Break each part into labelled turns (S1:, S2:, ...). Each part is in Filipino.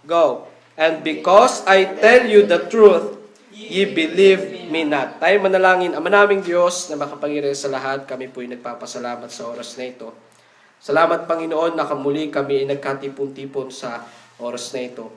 S1: Go. And because I tell you the truth, ye believe me not. Tayo manalangin, Ama naming Diyos na makapangyarihan sa lahat, kami po'y nagpapasalamat sa oras na ito. Salamat, Panginoon, na kamuli kami ay nagkatipon-tipon sa oras na ito.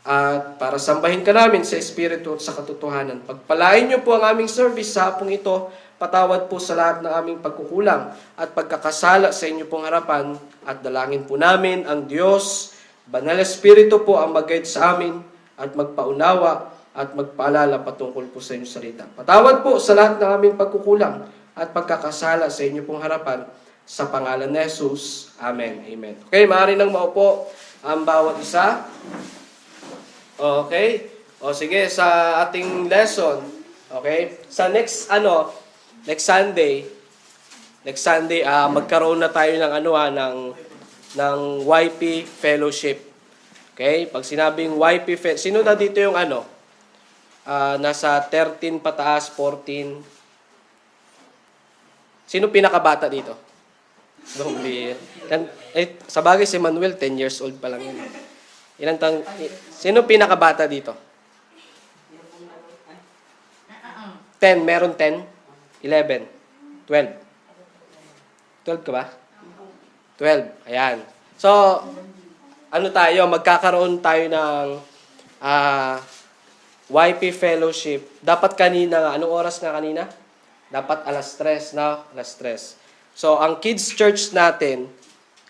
S1: At para sambahin ka namin sa Espiritu at sa katotohanan. Pagpalain niyo po ang aming service sa hapong ito. Patawad po sa lahat ng aming pagkukulang at pagkakasala sa inyo pong harapan. At dalangin po namin ang Diyos, Banal Espiritu po ang mag-guide sa amin at magpaunawa at magpaalala patungkol po sa inyong salita. Patawad po sa lahat ng aming pagkukulang at pagkakasala sa inyo pong harapan. Sa pangalan ni Jesus. Amen. Amen. Okay, maaari nang maupo ang bawat isa. Okay? O sige, sa ating lesson, okay? Sa next Sunday, magkaroon na tayo ng YP fellowship. Okay? Pag sinabing YP fellowship, sino na dito yung nasa 13 pataas, 14? Sino pinakabata dito? Sa bagay si Manuel, 10 years old pa lang yun. Sino pinakabata dito? 10, meron 10? 11? 12? 12 ka ba? 12, ayan. So, magkakaroon tayo ng YP fellowship. Dapat kanina, anong oras nga kanina? Dapat alas 3, no? Alas 3. So, ang kids church natin,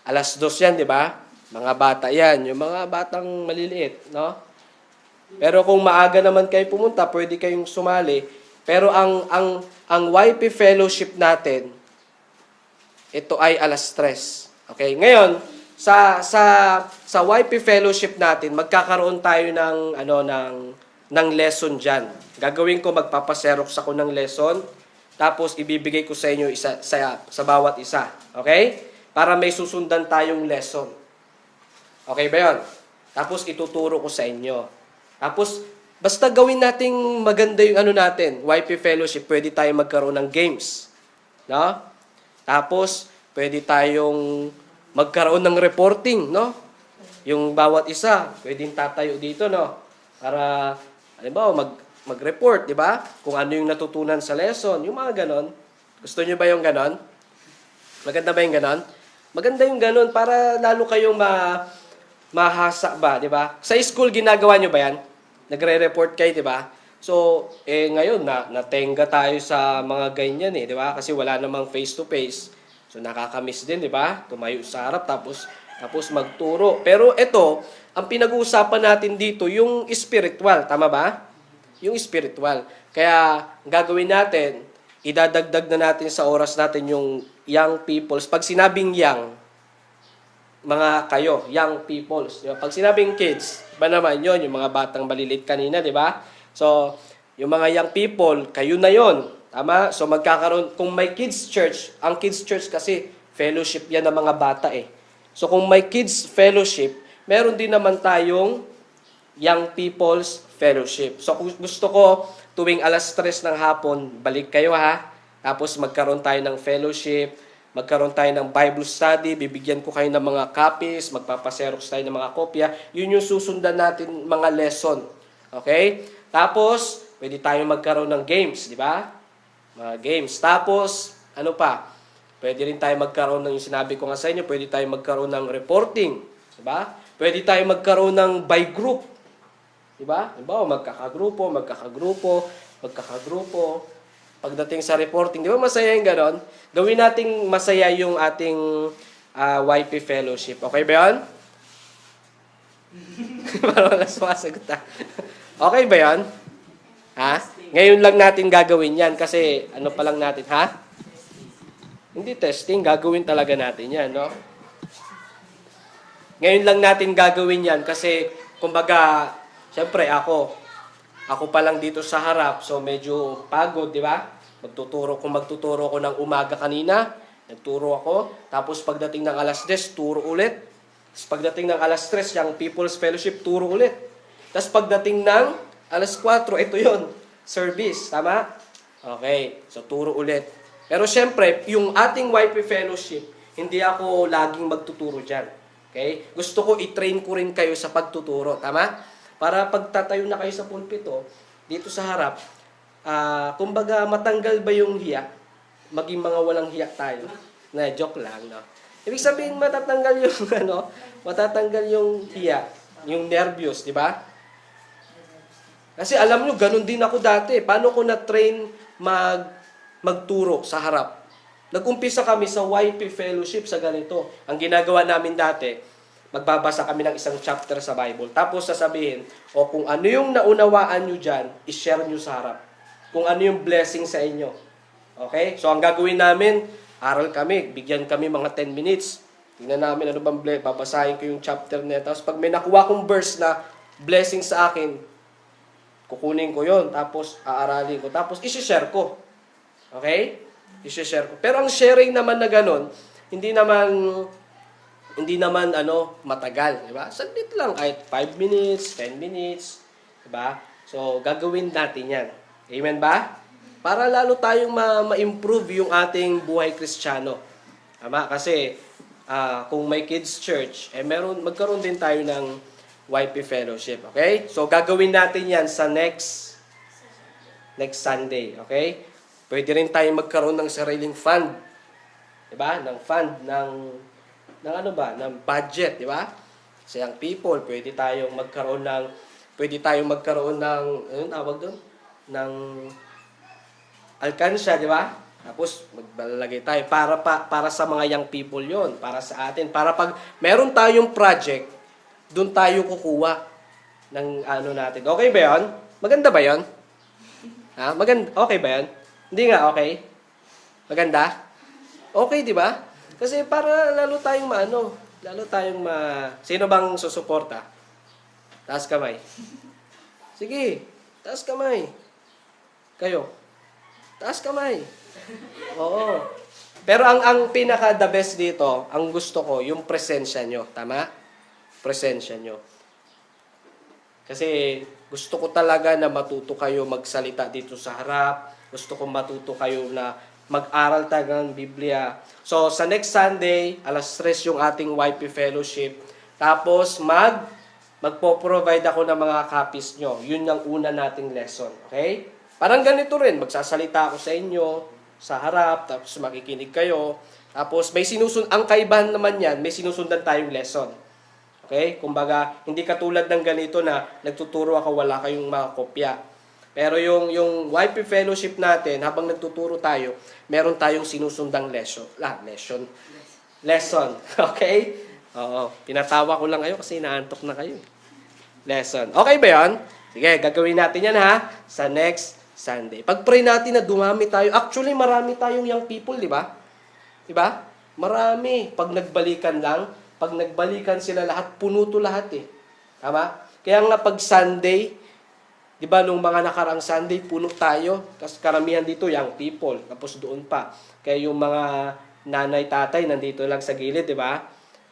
S1: alas 2 yan, di ba? Mga bata yan, yung mga batang maliliit, no? Pero kung maaga naman kayo pumunta, pwede kayong sumali. Pero ang YP fellowship natin, ito ay alas 3. Okay? Ngayon, sa YP fellowship natin, magkakaroon tayo ng lesson diyan. Gagawin ko, magpapaserox ako ng lesson. Tapos, ibibigay ko sa inyo sa bawat isa. Okay? Para may susundan tayong lesson. Okay ba yun? Tapos, ituturo ko sa inyo. Tapos, basta gawin nating maganda yung natin, YP Fellowship, pwede tayong magkaroon ng games. No? Tapos, pwede tayong magkaroon ng reporting, no? Yung bawat isa, pwedeng tatayo dito, no? Para, halimbawa, mag-report, di ba? Kung ano yung natutunan sa lesson, yung mga ganon. Gusto nyo ba yung ganon? Maganda ba yung ganon? Maganda yung ganon para lalo kayong mahasa ba, di ba? Sa school, ginagawa nyo ba yan? Nagre-report kayo, di ba? So, ngayon, natenga tayo sa mga ganyan, di ba? Kasi wala namang face-to-face. So, nakakamiss din, di ba? Tumayo sa harap, tapos magturo. Pero ito, ang pinag-uusapan natin dito, yung spiritual, tama ba? Yung spiritual. Kaya, gagawin natin, idadagdag na natin sa oras natin yung young peoples. Pag sinabing young, mga kayo, young peoples. Diba? Pag sinabing kids, iba naman yun, yung mga batang malilit kanina, di ba? So, yung mga young people, kayo na yon, tama? So, magkakaroon, kung may kids church, ang kids church kasi, fellowship yan ng mga bata So, kung may kids fellowship, meron din naman tayong young people's fellowship. So, kung gusto ko, tuwing alas 3 ng hapon, balik kayo ha. Tapos, magkaroon tayo ng fellowship, magkaroon tayo ng Bible study, bibigyan ko kayo ng mga copies, magpapaserox tayo ng mga kopya. Yun yung susundan natin mga lesson. Okay? Tapos, pwede tayong magkaroon ng games, di ba? Mga games. Tapos, ano pa? Pwede rin tayo magkaroon ng, yung sinabi ko nga sa inyo, pwede tayong magkaroon ng reporting. Di ba? Pwede tayong magkaroon ng by group. Di ba? Diba? Magkakagrupo. Pagdating sa reporting, di ba masaya yung ganon? Gawin nating masaya yung ating YP fellowship. Okay ba yun? Parang wala sumasagot Okay ba yun? Ha? Ngayon lang natin gagawin yan kasi ano pa lang natin, ha? Hindi testing, gagawin talaga natin yan, no? Ngayon lang natin gagawin yan kasi, kumbaga, syempre ako pa lang dito sa harap, so medyo pagod, di ba? Magtuturo ko ng umaga kanina, nagturo ako, tapos pagdating ng alas 10, turo ulit. Tapos pagdating ng alas 3, yung People's Fellowship, turo ulit. Tapos pagdating ng alas 4, ito yon, service, tama? Okay, so turo ulit. Pero syempre, yung ating YP Fellowship, hindi ako laging magtuturo dyan. Okay? Gusto ko i-train ko rin kayo sa pagtuturo. Tama? Para pagtatayo na kayo sa pulpito, dito sa harap, kumbaga matanggal ba yung hiya? Maging mga walang hiya tayo. Na joke lang, no? Ibig sabihin matatanggal yung matatanggal yung hiya, yung nervyos, di ba? Kasi alam nyo, ganun din ako dati. Paano ko na-train magturo sa harap? Nag-umpisa kami sa YP Fellowship sa ganito. Ang ginagawa namin dati, magbabasa kami ng isang chapter sa Bible. Tapos sasabihin, kung ano yung naunawaan nyo dyan, i-share nyo sa harap. Kung ano yung blessing sa inyo. Okay? So, ang gagawin namin, aral kami, bigyan kami mga 10 minutes. Tingnan namin ano bang babasahin ko yung chapter na. Tapos pag may nakuha kong verse na blessing sa akin, kukunin ko yon, tapos aaralin ko, tapos isi-share ko. Okay? Isi-share ko. Pero ang sharing naman na ganun, hindi naman matagal, di ba? Saglit lang, kahit 5 minutes, 10 minutes, di ba? So, gagawin natin yan. Amen ba? Para lalo tayong ma-improve yung ating buhay Kristiyano. Tama? Kasi, kung may kids church, magkaroon din tayo ng YP Fellowship. Okay? So, gagawin natin yan sa next Sunday. Okay? Pwede rin tayong magkaroon ng sariling fund. Diba? Ng fund, ng budget. Diba? Sa young people, pwede tayong magkaroon ng, anong tawag doon? Ng alkansya, di ba? Tapos, maglalagay tayo para sa mga young people yon, para sa atin. Para pag meron tayong project, doon tayo kukuha ng natin. Okay ba yon? Maganda ba yon? Okay ba yon? Hindi nga, okay? Maganda? Okay, di ba? Kasi para lalo tayong sino bang susuporta? Taas kamay. Sige, taas kamay. Kayo. Taas kamay. Oo. Pero ang pinaka the best dito, ang gusto ko, yung presensya nyo. Tama? Presensya nyo. Kasi gusto ko talaga na matuto kayo magsalita dito sa harap. Gusto ko matuto kayo na mag-aral talaga ng Biblia. So, sa next Sunday, 3:00 yung ating YP Fellowship. Tapos, magpo-provide ako ng mga copies nyo. Yun yung una nating lesson. Okay? Parang ganito rin, magsasalita ako sa inyo, sa harap, tapos makikinig kayo. Tapos ang kaibahan naman yan, may sinusundan tayong lesson. Okay? Kumbaga, hindi katulad ng ganito na nagtuturo ako, wala kayong mga kopya. Pero yung YP Fellowship natin, habang nagtuturo tayo, meron tayong sinusundang lesson. Okay? Oo. Pinatawa ko lang kayo kasi inaantok na kayo. Lesson. Okay ba yan? Sige, gagawin natin yan sa next Sunday. Pag-pray natin na dumami tayo. Actually, marami tayong young people, di ba? Di ba? Marami. Pag nagbalikan sila lahat, puno to lahat eh. Tama? Kaya nga pag Sunday, di ba, nung mga nakaraang Sunday, puno tayo. Kasi karamihan dito, young people. Tapos doon pa. Kaya yung mga nanay, tatay, nandito lang sa gilid, di ba?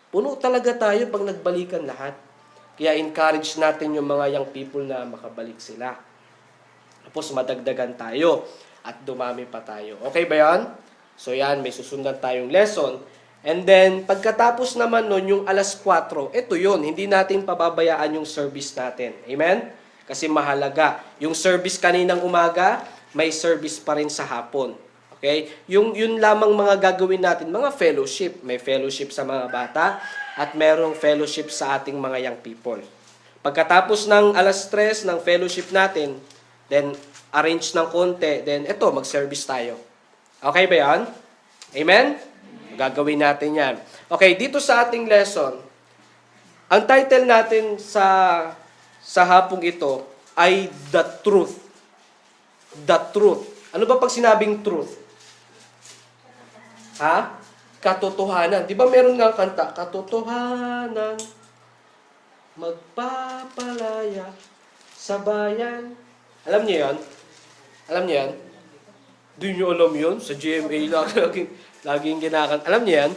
S1: Puno talaga tayo pag nagbalikan lahat. Kaya encourage natin yung mga young people na makabalik sila. Tapos madagdagan tayo at dumami pa tayo. Okay ba yan? So yan, may susundan tayong lesson. And then, pagkatapos naman nun, yung 4:00, ito yun, hindi natin pababayaan yung service natin. Amen? Kasi mahalaga. Yung service kaninang umaga, may service pa rin sa hapon. Okay? Yun lamang mga gagawin natin, mga fellowship. May fellowship sa mga bata at merong fellowship sa ating mga young people. Pagkatapos ng 3:00 ng fellowship natin, then arrange ng konti, then mag-service tayo. Okay ba yan? Amen? Gagawin natin yan. Okay, dito sa ating lesson, ang title natin sa hapong ito ay The Truth. The Truth. Ano ba pag sinabing truth? Katotohanan. Di ba meron nga kanta? Katotohanan, magpapalaya sa bayan. Alam niyo yan? Alam niyo yan? Di niyo alam yun? Sa GMA laging ginakanta. Alam niyo yan?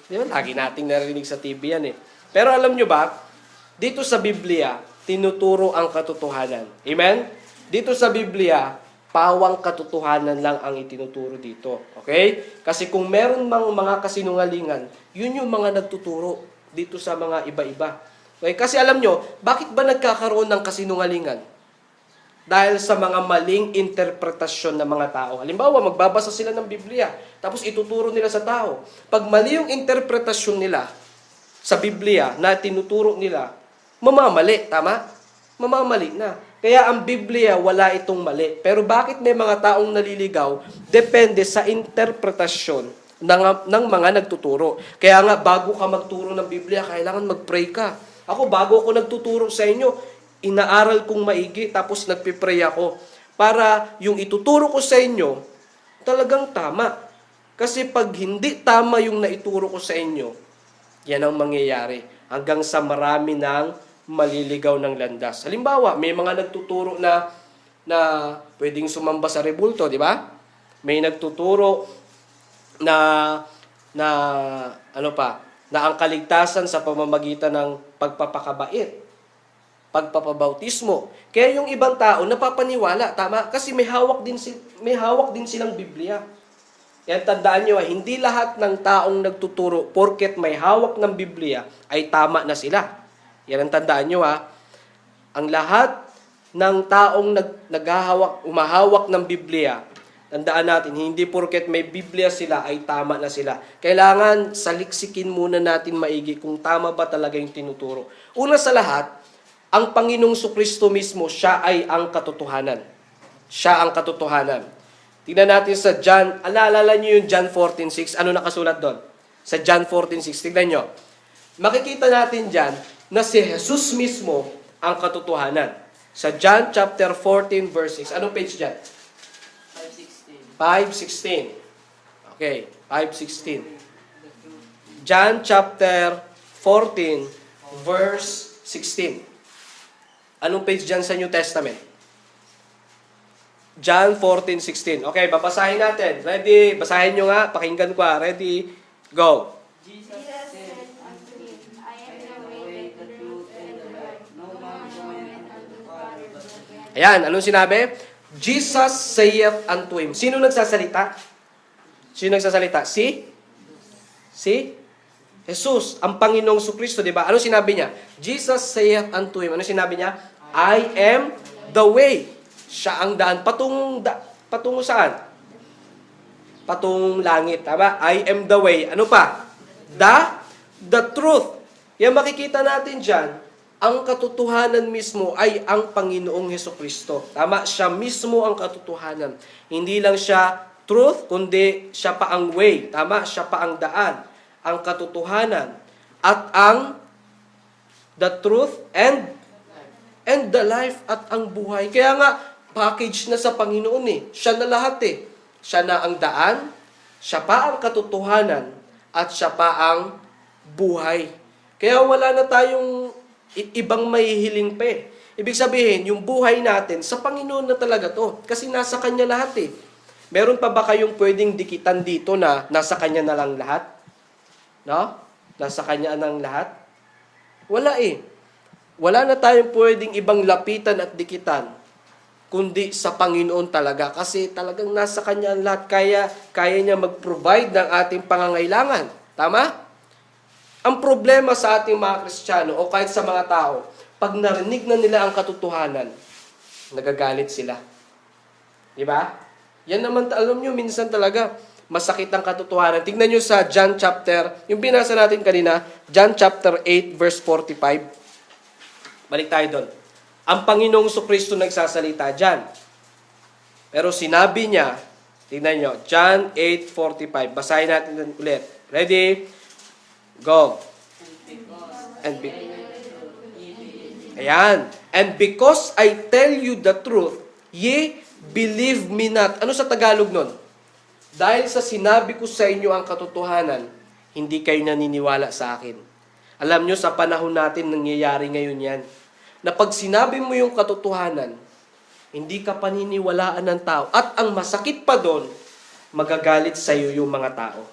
S1: Di ba? Lagi nating narinig sa TV yan eh. Pero alam niyo ba? Dito sa Biblia, tinuturo ang katotohanan. Amen? Dito sa Biblia, pawang katotohanan lang ang itinuturo dito. Okay? Kasi kung meron mga kasinungalingan, yun yung mga nagtuturo. dito sa mga iba-iba. Okay? Kasi alam nyo, bakit ba nagkakaroon ng kasinungalingan? Dahil sa mga maling interpretasyon ng mga tao. Halimbawa, magbabasa sila ng Biblia, tapos ituturo nila sa tao. Pag mali yung interpretasyon nila sa Biblia na tinuturo nila, mamamali, tama? Mamamali na. Kaya ang Biblia, wala itong mali. Pero bakit may mga taong naliligaw? Depende sa interpretasyon ng mga nagtuturo. Kaya nga, bago ka magturo ng Biblia, kailangan mag-pray ka. Ako, bago ako nagtuturo sa inyo, inaaral kong maigi, tapos nagpipray ako. Para yung ituturo ko sa inyo, talagang tama. Kasi pag hindi tama yung naituro ko sa inyo, yan ang mangyayari. Hanggang sa marami ng maliligaw ng landas. Halimbawa, may mga nagtuturo na pwedeng sumamba sa rebulto, di ba? May nagtuturo na ang kaligtasan sa pamamagitan ng pagpapakabait, pagpapabautismo. Kaya yung ibang tao napapaniwala, tama? Kasi may hawak din silang Biblia. Yan, tandaan nyo, hindi lahat ng taong nagtuturo porket may hawak ng Biblia ay tama na sila. Yan ang tandaan nyo, Ang lahat ng taong umahawak ng Biblia, tandaan natin, hindi porket may Biblia sila ay tama na sila. Kailangan saliksikin muna natin maigi kung tama ba talaga yung tinuturo. Una sa lahat, ang Panginoong Sukristo mismo, siya ay ang katotohanan. Siya ang katotohanan. Tingnan natin sa John, alala niyo yung John 14:6, ano nakasulat doon? Sa John 14:6, tingnan nyo. Makikita natin dyan na si Jesus mismo ang katotohanan. Sa John chapter 14 verse 6, anong page dyan? 5:16. Okay, 5:16. John chapter 14 verse 16. Anong page dyan sa New Testament? John 14:16. Okay, babasahin natin. Ready? Basahin nyo nga. Pakinggan ko ha. Ready? Go.
S2: Jesus said unto him, I am the way, the truth, and the life. No man cometh unto the Father but by me.
S1: Ayan, anong sinabi? Jesus saith unto him. Sino nagsasalita? Sino nagsasalita? Si Jesus, ang Panginoong Sukristo, di ba? Anong sinabi niya? Jesus saith unto him. Anong sinabi niya? I am the way. Siya ang daan. Patungo saan? Patungong langit. Tama? I am the way. Ano pa? The truth. Yan makikita natin dyan, ang katotohanan mismo ay ang Panginoong Hesukristo. Tama? Siya mismo ang katotohanan. Hindi lang siya truth, kundi siya pa ang way. Tama? Siya pa ang daan. Ang katotohanan. At ang the truth and the life at ang buhay. Kaya nga, package na sa Panginoon Siya na lahat Siya na ang daan, siya pa ang katotohanan, at siya pa ang buhay. Kaya wala na tayong ibang mahihiling pa Ibig sabihin, yung buhay natin, sa Panginoon na talaga to. Kasi nasa Kanya lahat Meron pa ba kayong pwedeng dikitan dito na nasa Kanya na lang lahat? No? Nasa Kanya ng lahat? Wala Wala na tayong pwedeng ibang lapitan at dikitan, kundi sa Panginoon talaga. Kasi talagang nasa Kanya ang lahat. Kaya niya mag-provide ng ating pangangailangan. Tama? Ang problema sa ating mga Kristiyano o kahit sa mga tao, pag narinig na nila ang katotohanan, nagagalit sila. Di ba? Yan naman, alam nyo, minsan talaga, masakit ang katotohanan. Tingnan nyo sa John chapter, yung binasa natin kanina, John chapter 8 verse 45. Balik tayo doon. Ang Panginoong Sukristo nagsasalita dyan. Pero sinabi niya, tingnan nyo, John 8:45. Basahin natin ulit. Ready? Go. Ayan. And because I tell you the truth, ye believe me not. Ano sa Tagalog nun? Dahil sa sinabi ko sa inyo ang katotohanan, hindi kayo naniniwala sa akin. Alam nyo, sa panahon natin, nangyayari ngayon yan. Na pag sinabi mo yung katotohanan, hindi ka paniniwalaan ng tao. At ang masakit pa doon, magagalit sa iyo yung mga tao.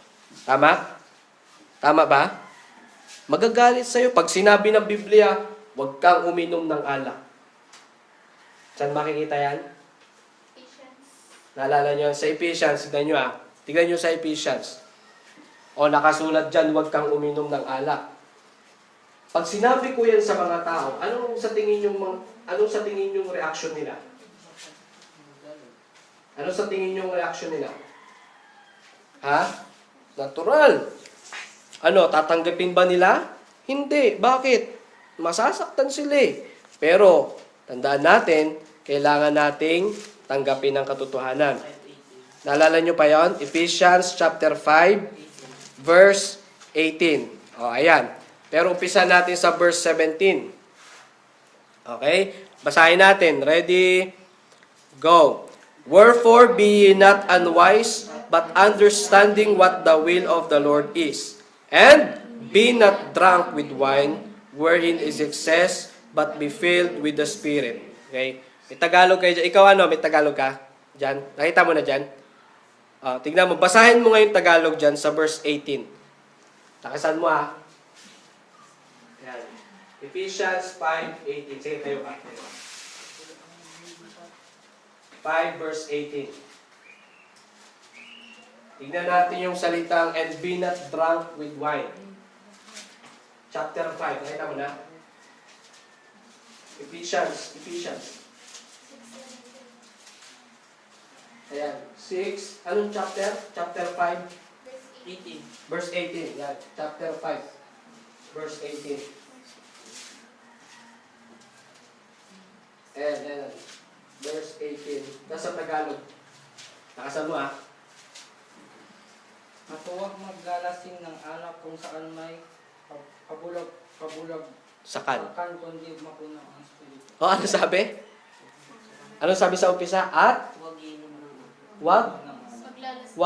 S1: Tama? Tama ba? Magagalit sa iyo. Pag sinabi ng Biblia, huwag kang uminom ng alak. Saan makikita yan? Naalala nyo? Sa Ephesians, tignan nyo Tignan nyo sa Ephesians. O nakasulat dyan, huwag kang uminom ng alak. Pag sinabi ko yan sa mga tao, anong sa tingin yung reaction nila? Ano sa tingin yung reaction nila? Ha? Natural. Ano, tatanggapin ba nila? Hindi. Bakit? Masasaktan sila eh. Pero, tandaan natin, kailangan nating tanggapin ang katotohanan. Naalala nyo pa yon? Ephesians chapter 5, verse 18. O, ayan. Pero umpisa natin sa verse 17. Okay? Basahin natin. Ready? Go. Wherefore be ye not unwise, but understanding what the will of the Lord is. And be not drunk with wine, wherein is excess, but be filled with the Spirit. Okay? May Tagalog kayo dyan. Ikaw ano? May Tagalog ka? Dyan? Nakita mo na dyan? Tignan mo. Basahin mo ngayon Tagalog dyan sa verse 18. Takasan mo ha. Yan. Ephesians 5:18. Sige, tayo ka. 5 verse 18. Tignan natin yung salitang, and be not drunk with wine. Chapter 5. Nakita mo na? Ephesians. Ayan. 6. Anong chapter? Chapter 5.
S2: 18.
S1: Verse 18. Yan. Chapter 5. Verse 18. Ayan. Verse 18. Nasa Tagalog. Nakasan mo ha.
S3: At huwag maglalasing ng alak kung saan may kabulag
S1: Sakan.
S3: kundi mapuno ang Espiritu.
S1: O, ano sabi? Ano sabi sa umpisa? At
S3: Huwag inom ng
S1: wag
S2: Maglalas.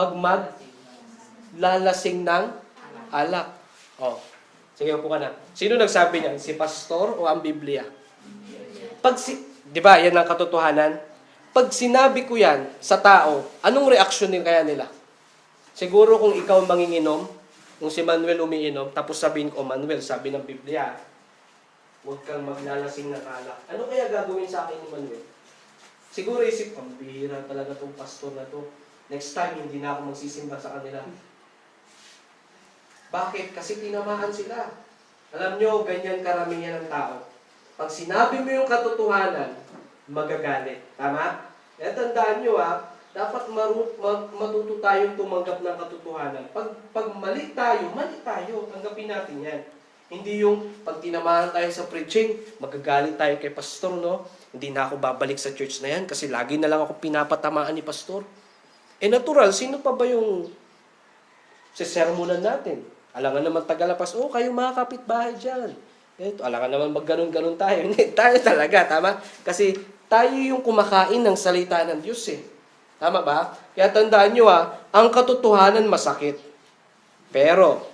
S1: maglalasing ng alak. O, sige, upo ka na. Sino nagsabi niyan? Si pastor o ang Biblia? Di ba, yan ang katotohanan? Pag sinabi ko yan sa tao, anong reaksyon din kaya nila? Siguro kung ikaw manginginom, kung si Manuel umiinom, tapos sabihin ko, Manuel, sabi ng Biblia, huwag kang maglalasing ng alak. Ano kaya gagawin sa akin ni Manuel? Siguro isip, ang bihira talaga tong pastor na to. Next time, hindi na ako magsisimba sa kanila. Bakit? Kasi tinamaan sila. Alam nyo, ganyan karamihan ng tao. Pag sinabi mo yung katotohanan, magagalit. Tama? Kaya tandaan nyo dapat matuto tayong tumanggap ng katotohanan. Pag mali tayo, tanggapin natin yan. Hindi yung pag tinamaan tayo sa preaching, magagalit tayo kay pastor, no? Hindi na ako babalik sa church na yan kasi lagi na lang ako pinapatamaan ni pastor. Natural, sino pa ba yung sisermonan natin? Alangan naman tagalapas, kayo mga kapitbahay dyan. Alangan naman magganon-ganon tayo. Hindi, tayo talaga, tama? Kasi tayo yung kumakain ng salita ng Diyos eh. Tama ba? Kaya tandaan nyo ang katotohanan masakit. Pero,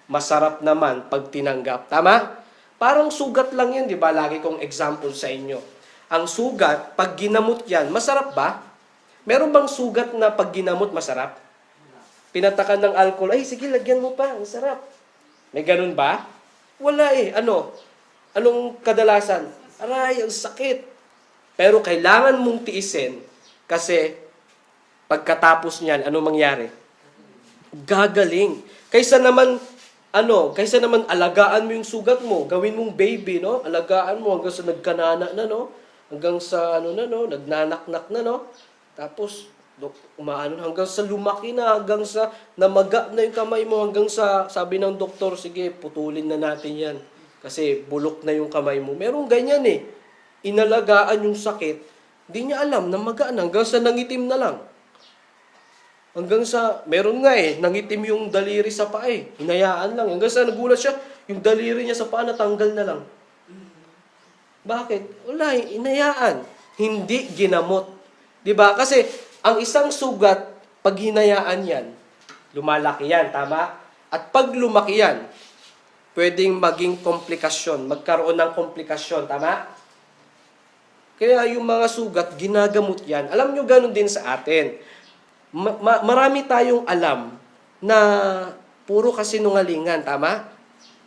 S1: masarap naman pag tinanggap. Tama? Parang sugat lang yan, di ba? Lagi kong example sa inyo. Ang sugat, pag ginamot yan, masarap ba? Meron bang sugat na pag ginamot masarap? Pinatakan ng alcohol, sige, lagyan mo pa, ang sarap. May ganun ba? Wala eh. Anong kadalasan? Aray, ang sakit. Pero kailangan mong tiisin kasi pagkatapos niyan, ano mangyari? Gagaling. Kaysa naman alagaan mo yung sugat mo, gawin mong baby, no? Alagaan mo hanggang sa nagkanana na, no? Hanggang sa nagnanaknak na, no? Tapos hanggang sa lumaki na, hanggang sa namaga na yung kamay mo, hanggang sa sabi ng doktor, sige, putulin na natin yan. Kasi bulok na yung kamay mo. Merong ganyan eh. Inalagaan yung sakit, hindi niya alam, namaga na, hanggang sa nangitim na lang. Hanggang sa, meron nga nangitim yung daliri sa paa eh. Hinayaan lang. Hanggang sa nagulat siya, yung daliri niya sa paa natanggal na lang. Bakit? Wala, hinayaan. Hindi ginamot. Diba? Kasi, ang isang sugat, pag hinayaan yan, lumalaki yan, tama? At pag lumaki yan, pwedeng maging komplikasyon, magkaroon ng komplikasyon, tama? Kaya yung mga sugat, ginagamot yan. Alam nyo, ganun din sa atin. Marami tayong alam na puro kasinungalingan, tama?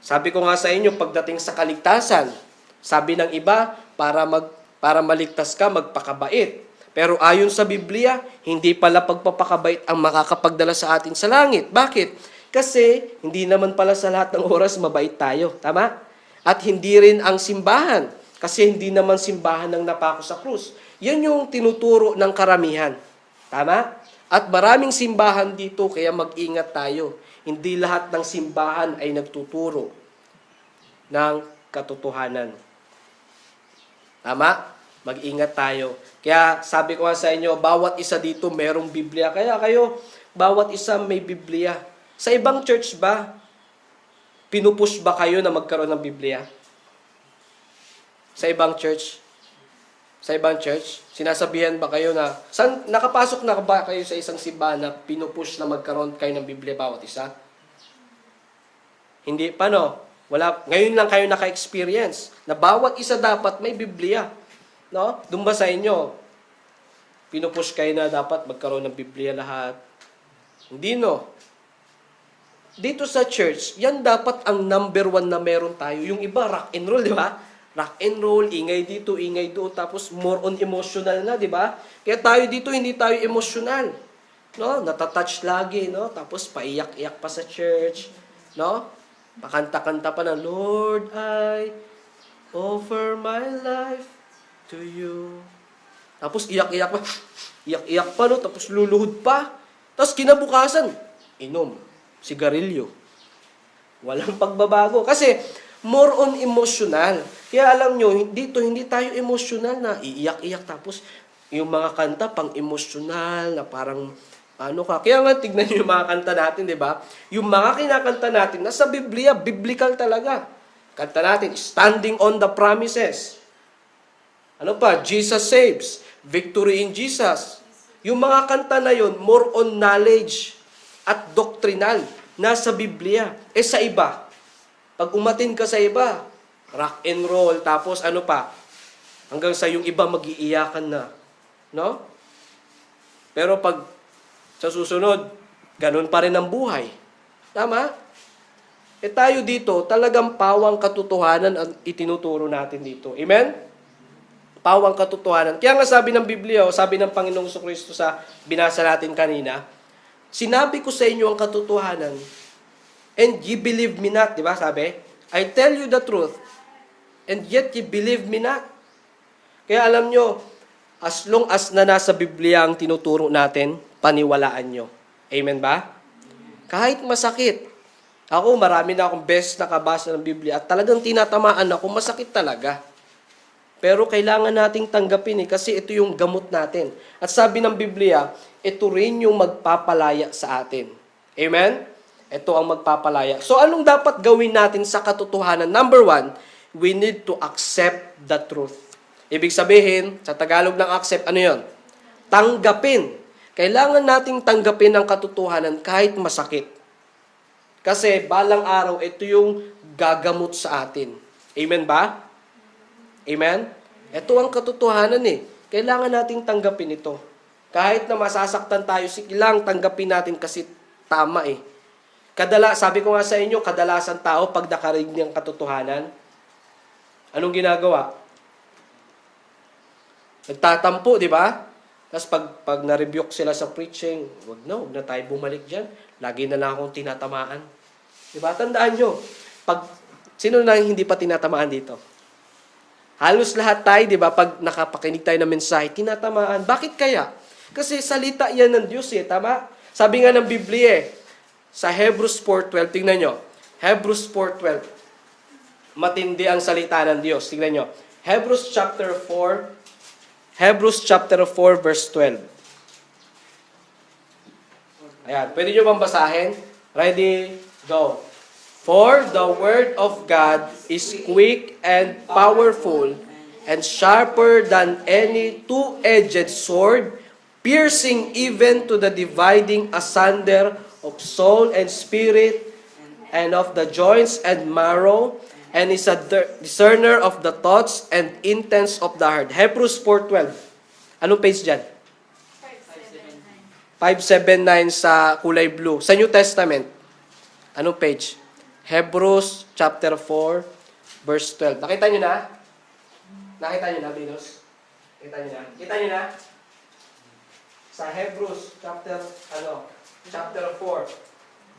S1: Sabi ko nga sa inyo, pagdating sa kaligtasan, sabi ng iba, para maligtas ka, magpakabait. Pero ayon sa Biblia, hindi pala pagpapakabait ang makakapagdala sa atin sa langit. Bakit? Kasi hindi naman pala sa lahat ng oras mabait tayo. Tama? At hindi rin ang simbahan. Kasi hindi naman simbahan ang napako sa krus. Yan yung tinuturo ng karamihan. Tama? At maraming simbahan dito, kaya mag-ingat tayo. Hindi lahat ng simbahan ay nagtuturo ng katotohanan. Tama? Mag-ingat tayo. Kaya sabi ko nga sa inyo, bawat isa dito merong Biblia. Kaya kayo, bawat isa may Biblia. Sa ibang church ba, pinupush ba kayo na magkaroon ng Biblia? Sa ibang church? Sa ibang church? Sinasabihan ba kayo na, nakapasok na ba kayo sa isang simbahan na pinupush na magkaroon kayo ng Biblia bawat isa? Hindi. Paano? Wala, ngayon lang kayo naka-experience na bawat isa dapat may Biblia. No? Doon ba sa inyo, pinupush kayo na dapat magkaroon ng Biblia lahat? Hindi, no? Dito sa church, yan dapat ang number 1 na meron tayo. Yung iba, rock and roll, di ba? Rock and roll, ingay dito, ingay doon, tapos more on emotional na, di ba? Kaya tayo dito, hindi tayo emotional. No? Natatouch lagi, no? Tapos paiyak-iyak pa sa church, no? Pakanta-kanta pa na, Lord, I offer my life to you. Tapos iyak-iyak pa. Iyak-iyak pa, no? Tapos luluhod pa. Tapos kinabukasan, inom. Sigarilyo. Walang pagbabago. Kasi, more on emotional. Kaya alam nyo, dito hindi tayo emotional na iiyak-iyak. Tapos, yung mga kanta, pang-emotional, na parang ano ka. Kaya nga, tignan nyo yung mga kanta natin, di ba? Yung mga kinakanta natin, nasa Biblia, biblical talaga. Kanta natin, Standing on the Promises. Ano pa? Jesus Saves. Victory in Jesus. Yung mga kanta na yun, more on knowledge at doctrinal. Nasa Biblia. Sa iba, pag umatin ka sa iba, rock and roll, tapos ano pa? Hanggang sa yung iba mag-iiyakan na. No? Pero pag sa susunod, ganun pa rin ang buhay. Tama? Tayo dito, talagang pawang katotohanan ang itinuturo natin dito. Amen? Pawang katotohanan. Kaya nga sabi ng Biblia, sabi ng Panginoong Jesucristo sa binasa natin kanina, sinabi ko sa inyo ang katotohanan, and ye believe me not, di ba sabi? I tell you the truth, and yet ye believe me not. Kaya alam nyo, as long as na nasa Biblia ang tinuturo natin, paniwalaan nyo. Amen ba? Kahit masakit. Ako, marami na akong beses nakabasa ng Biblia at talagang tinatamaan ako, masakit talaga. Pero kailangan nating tanggapin kasi ito yung gamot natin. At sabi ng Biblia, ito rin yung magpapalaya sa atin. Amen? Ito ang magpapalaya. So anong dapat gawin natin sa katotohanan? Number 1, we need to accept the truth. Ibig sabihin, sa Tagalog ng accept, ano yon? Tanggapin. Kailangan nating tanggapin ang katotohanan kahit masakit. Kasi balang araw, ito yung gagamot sa atin. Amen ba? Amen? Ito ang katotohanan eh. Kailangan nating tanggapin ito. Kahit na masasaktan tayo, sikilang tanggapin natin kasi tama eh. Sabi ko nga sa inyo, kadalasan tao pag nakarinig ng katotohanan, anong ginagawa? Nagtatampo, di ba? Tapos pag na-rebuke sila sa preaching, wag na tayo bumalik dyan. Lagi na lang akong tinatamaan. Diba? Tandaan nyo, sino na hindi pa tinatamaan dito? Halos lahat tayo, di ba? Pag nakapakinig tayo ng mensahe, tinatamaan. Bakit kaya? Kasi salita yan ng Diyos eh, tama? Sabi nga ng Biblia sa Hebrews 4:12, tingnan nyo. Hebrews 4:12. Matindi ang salita ng Diyos. Tingnan nyo. Hebrews chapter 4, verse 12. Ayan, pwede nyo bang basahin? Ready, go. For the word of God is quick and powerful and sharper than any two-edged sword, piercing even to the dividing asunder of soul and spirit and of the joints and marrow, and is a discerner of the thoughts and intents of the heart. Hebrews 4:12. Anong page dyan? 579 sa kulay blue. Sa New Testament, anong page? Hebrews chapter 4, verse 12. Nakita nyo na? Nakita nyo na, Venus? Kita nyo na? Sa Hebrews chapter 4,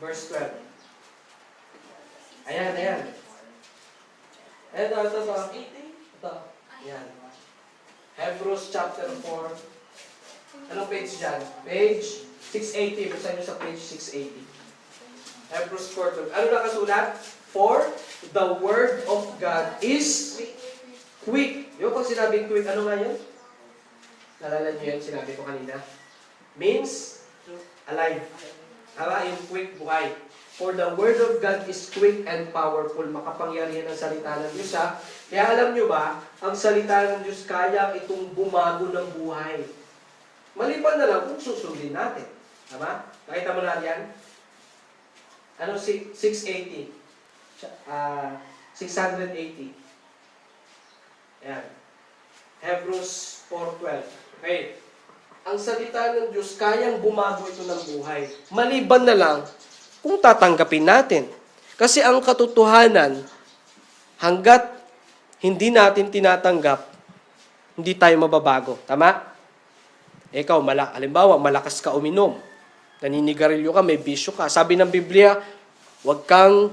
S1: verse 12. Ayan. Ito. Ito. Yan. Hebrews chapter 4. Anong page dyan? Page 680. Buksan nyo sa page 680. Hebrews 4. Ano nakasulat? For the word of God is quick. Yung pag sinabing quick, ano nga yun? Nalala nyo yun, sinabi ko kanina. Means alive. Tama? Yung quick, buhay. For the word of God is quick and powerful. Makapangyarihan ang salita ng Diyos, ha? Kaya alam nyo ba, ang salita ng Diyos kaya itong bumago ng buhay. Maliban na lang kung susundin natin. Tama? Nakita mo na yan? Ano 680? 680. Ayan. Hebrews 4:12. Okay. Ang salita ng Diyos, kayang bumago ito ng buhay. Maliban na lang kung tatanggapin natin. Kasi ang katotohanan, hanggat hindi natin tinatanggap, hindi tayo mababago. Tama? Ikaw, halimbawa, malakas ka uminom. Naninigarilyo ka, may bisyo ka. Sabi ng Biblia, huwag kang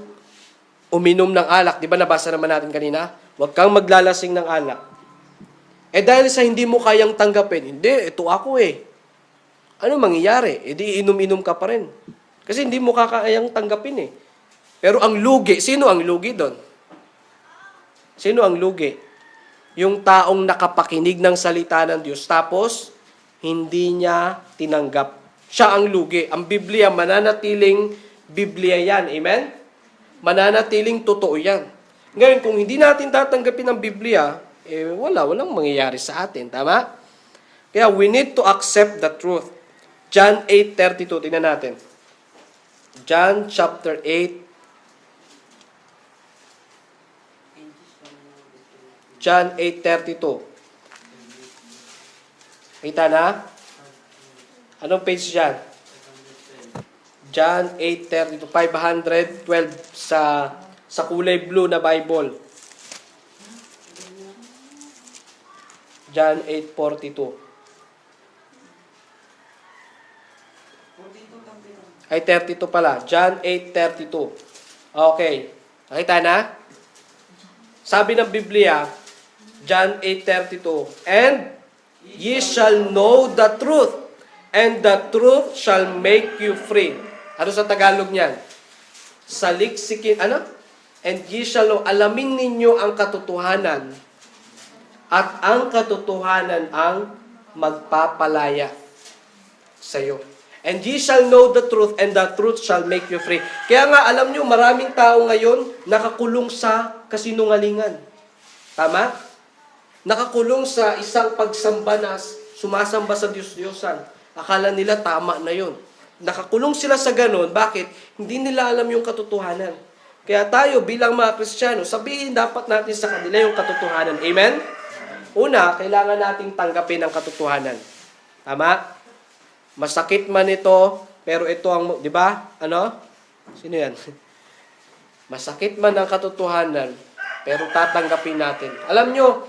S1: uminom ng alak. Di ba nabasa naman natin kanina? Huwag kang maglalasing ng alak. Dahil sa hindi mo kayang tanggapin, hindi, ito ako Ano mangyayari? Di inom-inom ka pa rin. Kasi hindi mo kakayang tanggapin Pero ang lugi, sino ang lugi doon? Sino ang lugi? Yung taong nakapakinig ng salita ng Diyos, tapos hindi niya tinanggap. Siya ang lugi. Ang Biblia, mananatiling Biblia yan. Amen? Mananatiling totoo yan. Ngayon, kung hindi natin tatanggapin ang Biblia, walang mangyayari sa atin. Tama? Kaya we need to accept the truth. John 8:32, tingnan natin. John chapter 8. John 8:32. Kita na? Anong page dyan? John 8:32. 512 sa kulay blue na Bible. John 8:42. Ay, 32 pala. John 8:32. Okay. Nakita na? Sabi ng Biblia, John 8:32, and ye shall know the truth, and the truth shall make you free. Ano sa Tagalog niyan? Saliksikin, ano? And ye shall know, alamin ninyo ang katotohanan, at ang katotohanan ang magpapalaya sa iyo. And ye shall know the truth, and the truth shall make you free. Kaya nga, alam nyo, maraming tao ngayon nakakulong sa kasinungalingan. Tama? Nakakulong sa isang pagsamba na sumasamba sa Diyos-Diyosan. Akala nila tama na yun. Nakakulong sila sa ganun. Bakit? Hindi nila alam yung katotohanan. Kaya tayo bilang mga Kristiyano, sabihin dapat natin sa kanila yung katotohanan. Amen? Una, kailangan nating tanggapin ang katotohanan. Tama? Masakit man ito, pero ito ang, di ba? Ano? Sino yan? Masakit man ang katotohanan, pero tatanggapin natin. Alam nyo,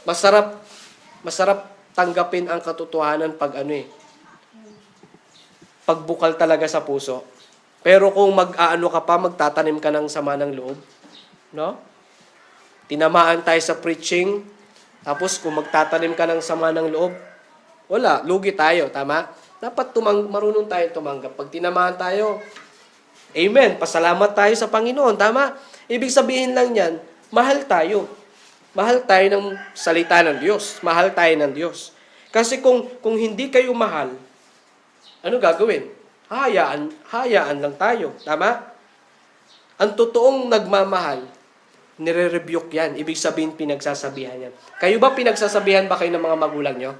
S1: masarap tanggapin ang katotohanan pag pagbukal talaga sa puso. Pero kung ka pa, magtatanim ka ng sama ng loob, no? Tinamaan tayo sa preaching, tapos kung magtatanim ka ng sama ng loob, wala, lugi tayo, tama? Dapat marunong tayo tumanggap. Pag tinamaan tayo, amen, pasalamat tayo sa Panginoon, tama? Ibig sabihin lang yan, mahal tayo. Mahal tayo ng salita ng Diyos. Mahal tayo ng Diyos. Kasi kung hindi kayo mahal, ano gagawin? Hayaan lang tayo. Tama? Ang totoong nagmamahal, nire-rebuke yan. Ibig sabihin, pinagsasabihan yan. Kayo ba pinagsasabihan ba kayo ng mga magulang nyo?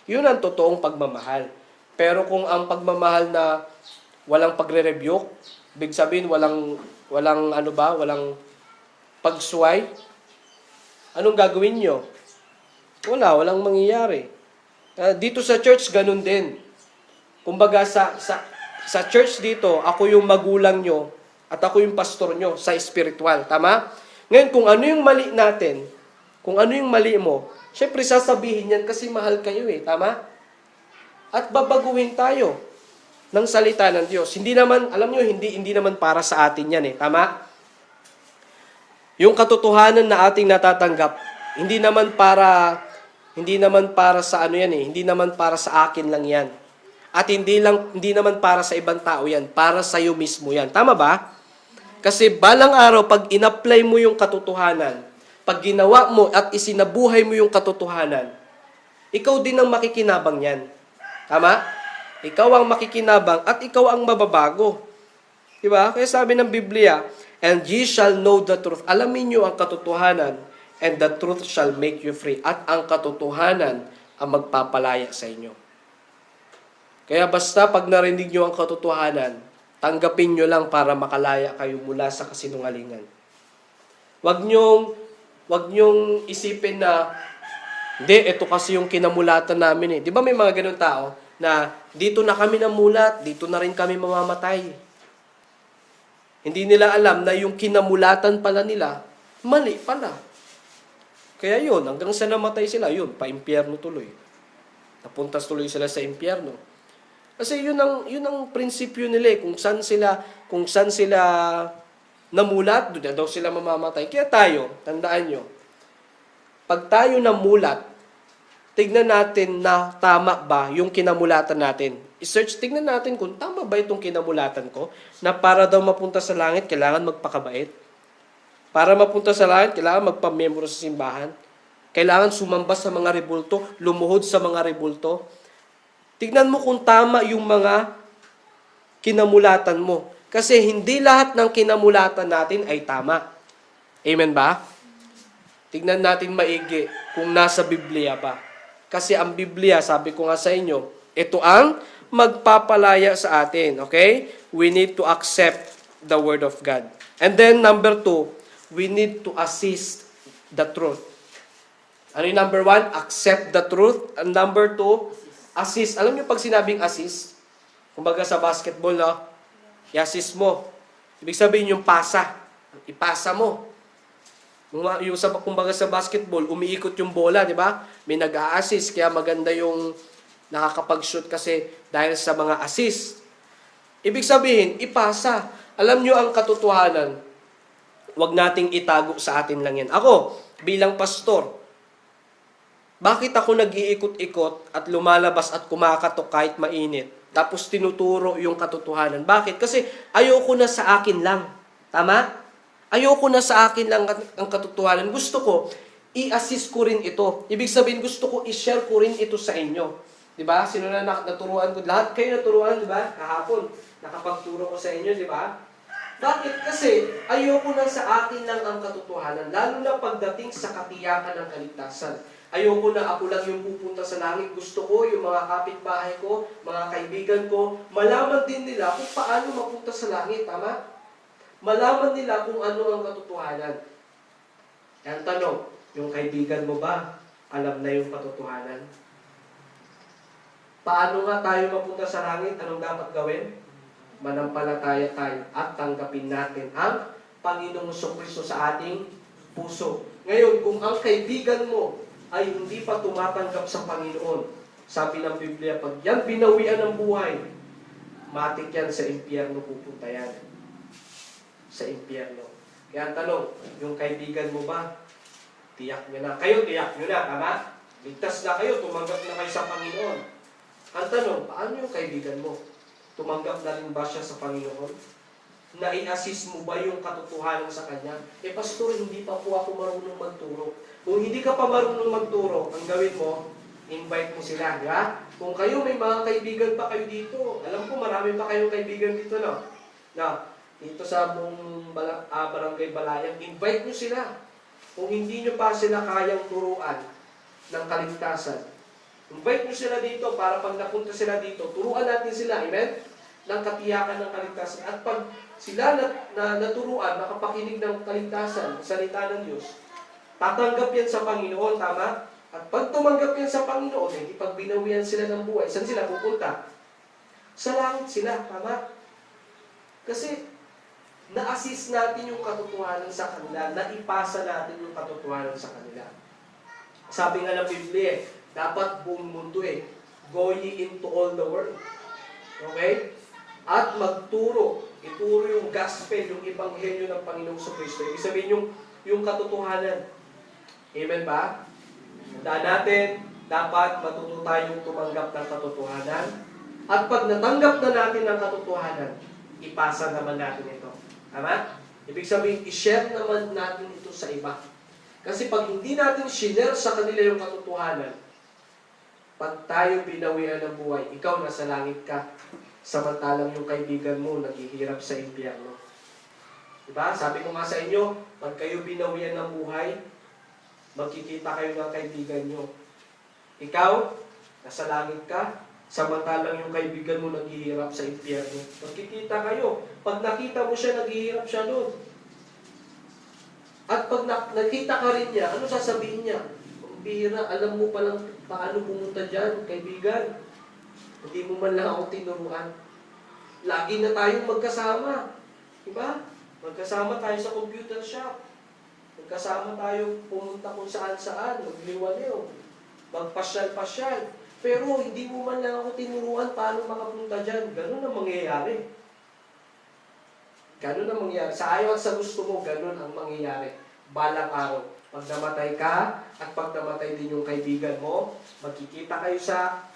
S1: Yun ang totoong pagmamahal. Pero kung ang pagmamahal na walang pagre-rebuke, ibig sabihin, walang pagsuway, anong gagawin nyo? Walang mangyayari. Dito sa church, ganun din. Kumbaga, sa church dito, ako yung magulang nyo at ako yung pastor nyo sa spiritual. Tama? Ngayon, kung ano yung mali natin, kung ano yung mali mo, syempre sasabihin yan kasi mahal kayo Tama? At babaguhin tayo ng salita ng Diyos. Hindi naman, alam nyo, hindi naman para sa atin yan Tama? Yung katotohanan na ating natatanggap, hindi naman para sa ano yan eh, hindi naman para sa akin lang yan. At hindi naman para sa ibang tao yan, para sa iyo mismo yan. Tama ba? Kasi balang araw, pag in-apply mo yung katotohanan, pag ginawa mo at isinabuhay mo yung katotohanan, ikaw din ang makikinabang yan. Tama? Ikaw ang makikinabang at ikaw ang mababago. Diba? Kaya sabi ng Biblia, and ye shall know the truth. Alamin nyo ang katotohanan, and the truth shall make you free. At ang katotohanan ang magpapalaya sa inyo. Kaya basta pag narinig nyo ang katotohanan, tanggapin nyo lang para makalaya kayo mula sa kasinungalingan. Huwag nyong isipin na, hindi, ito kasi yung kinamulatan namin eh. Di ba may mga ganun tao na dito na kami namulat, dito na rin kami mamamatay. Hindi nila alam na yung kinamulatan pala nila, mali pala. Kaya yun, hanggang sa namatay sila, yun, pa-impyerno tuloy. Napuntas tuloy sila sa impyerno. Kasi yun ang prinsipyo nila eh, kung saan sila namulat, doon na daw sila mamamatay. Kaya tayo, tandaan nyo, pag tayo namulat, tignan natin na tama ba yung kinamulatan natin. I-search, tignan natin kung tama ba itong kinamulatan ko, na para daw mapunta sa langit, kailangan magpakabait. Para mapunta sa langit, kailangan magpamembro sa simbahan. Kailangan sumamba sa mga rebulto, lumuhod sa mga rebulto. Tignan mo kung tama yung mga kinamulatan mo. Kasi hindi lahat ng kinamulatan natin ay tama. Amen ba? Tignan natin maigi kung nasa Biblia ba. Kasi ang Biblia, sabi ko nga sa inyo, ito ang magpapalaya sa atin. Okay? We need to accept the Word of God. And then, number 2, we need to assist the truth. Ano yung number 1? Accept the truth. And number 2, assist. Alam niyo pag sinabing assist, kumbaga sa basketball, no? I-assist mo. Ibig sabihin yung pasa. Ipasa mo. Kumbaga sa basketball, umiikot yung bola, di ba? May nag-a-assist, kaya maganda yung nakakapag-shoot kasi dahil sa mga assist. Ibig sabihin, ipasa. Alam niyo ang katotohanan, huwag nating itago sa atin lang yan. Ako, bilang pastor, bakit ako nag-iikot-ikot at lumalabas at kumakatok kahit mainit? Tapos tinuturo yung katotohanan. Bakit? Kasi ayoko na sa akin lang. Tama? Ayoko na sa akin lang ang katotohanan. Gusto ko, i-assist ko rin ito. Ibig sabihin, gusto ko i-share ko rin ito sa inyo. Diba? Sino na naturuan ko? Lahat kayo naturuan, diba? Kahapon, nakapagturo ko sa inyo, diba? Bakit? Kasi ayoko na sa akin lang ang katotohanan. Lalo na pagdating sa katiyakan ng kaligtasan. Ayoko na ako lang yung pupunta sa langit. Gusto ko yung mga kapitbahay ko, mga kaibigan ko, malaman din nila kung paano mapunta sa langit. Tama? Malaman nila kung ano ang katotohanan. Yan tanong, yung kaibigan mo ba alam na yung katotohanan? Paano nga tayo mapunta sa langit? Anong dapat gawin? Manampalataya tayo at tanggapin natin ang Panginoong Jesucristo sa ating puso. Ngayon, kung ang kaibigan mo ay hindi pa tumatanggap sa Panginoon, sabi ng Biblia, pag yan binawian ng buhay, matik yan sa impyerno pupunta yan. Sa impyerno. Kaya ang tanong, yung kaibigan mo ba, tiyak nyo na. Kayo, tiyak nyo na, tama? Ligtas na kayo, tumanggap na kayo sa Panginoon. Ang tanong, paano yung kaibigan mo? Tumanggap na rin ba siya sa Panginoon? Na i-assist mo ba yung katotohanan sa Kanya? Pastor, hindi pa po ako marunong magturo. Kung hindi ka pa marunong magturo, ang gawin mo, invite mo sila, di ba? Kung kayo may mga kaibigan pa kayo dito, alam ko marami pa kayong kaibigan dito, no? Na, dito sa buong barangay Balayan, invite nyo sila. Kung hindi nyo pa sila kayang turuan ng kaligtasan, invite nyo sila dito para pag napunta sila dito, turuan natin sila, amen? Ng katiyakan ng kaligtasan. At pag sila naturuan, makapakinig ng kaligtasan, salita ng Diyos, tatanggap yan sa Panginoon, tama? At pag tumanggap yan sa Panginoon, hindi pag binawian sila ng buhay, saan sila pupunta? Sa langit sila, tama? Kasi, na-assist natin yung katotohanan sa kanila, naipasa natin yung katotohanan sa kanila. Sabi nga ng Biblia, dapat buong mundo go ye into all the world. Okay? At magturo, ituro yung gospel, yung ebanghelyo ng Panginoong Jesucristo. Ibig sabihin yung katotohanan. Amen ba? Tandaan natin, dapat matuto tayong tumanggap ng katotohanan. At pag natanggap na natin ang katotohanan, ipasa naman natin ito. Tama? Ibig sabihin, i-share naman natin ito sa iba. Kasi pag hindi natin share sa kanila yung katotohanan, pag tayo binawian ng buhay, ikaw nasa langit ka, samantalang yung kaibigan mo naghihirap sa impyerno. Diba? Sabi ko nga sa inyo, pag kayo binawian ng buhay, magkikita kayo ng kaibigan nyo. Ikaw, nasa langit ka, samantalang yung kaibigan mo naghihirap sa impyerno. Magkikita kayo. Pag nakita mo siya, naghihirap siya doon. At pag nakita ka rin niya, ano sasabihin niya? Ang bihira, alam mo palang paano pumunta dyan, kaibigan. Hindi mo man lang ako tinuruan. Lagi na tayong magkasama. Diba? Magkasama tayo sa computer shop. Magkasama tayo pumunta kung saan-saan, magliwaliw, magpasyal-pasyal. Pero hindi mo man lang ako tinuruan paano makapunta dyan. Ganun ang mangyayari. Ganun ang mangyayari. Sa ayaw at sa gusto mo, ganun ang mangyayari. Balang araw. Pag namatay ka, at pag namatay din yung kaibigan mo, magkikita kayo sa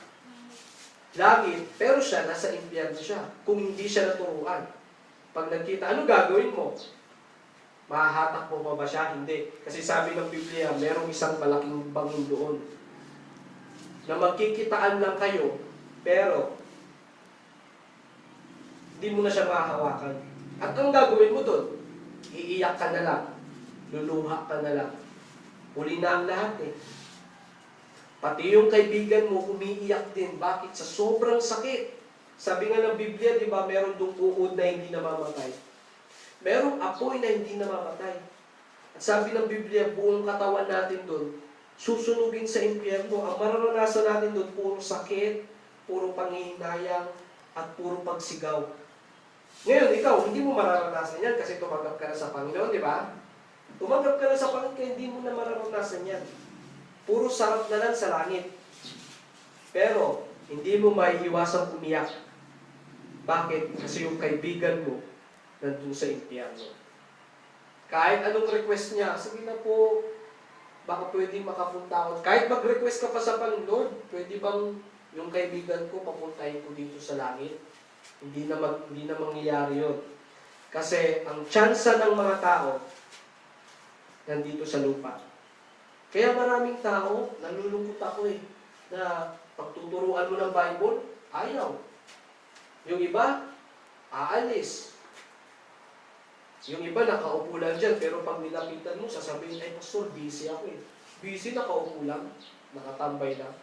S1: langit, pero siya, nasa impyerno siya. Kung hindi siya naturuan. Pag nagkita, ano gagawin mo? Mahahatak mo pa ba siya? Hindi. Kasi sabi ng Biblia, merong isang malaking bangin doon na magkikitaan lang kayo, pero hindi mo na siya mahahawakan. At ang gagawin mo doon, iiyak ka na lang, luluha ka na lang. Huli na ang lahat eh. Pati yung kaibigan mo, umiiyak din. Bakit? Sa sobrang sakit. Sabi nga ng Biblia, di ba, meron dong uod na hindi namamatay. Merong apoy na hindi namamatay. At sabi ng Biblia, buong katawan natin doon, susunugin sa impyerno. Ang mararanasan natin doon, puro sakit, puro panghihinayang, at puro pagsigaw. Ngayon, ikaw, hindi mo mararanasan yan kasi tumanggap ka na sa Panginoon, di ba? Tumanggap ka na sa Panginoon kaya hindi mo na mararanasan yan. Puro sarap na lang sa langit. Pero, hindi mo maiiwasang umiyak. Bakit? Kasi yung kaibigan mo, nandun sa impyerno. Kahit anong request niya, sige na po, baka pwede makapunta ako. Kahit mag-request ka pa sa Panginoon, pwede bang yung kaibigan ko papuntahin ko dito sa langit? Hindi na mangyayari yun. Kasi ang tsansa ng mga tao, nandito sa lupa. Kaya maraming tao, nalulungkot ako na pagtuturuan mo ng Bible, ayaw. Yung iba, aalis. Yung iba, nakaupo lang dyan, pero pag nilapitan mo, sasabihin, ay pastor, busy ako Busy, nakaupo lang, nakatambay lang.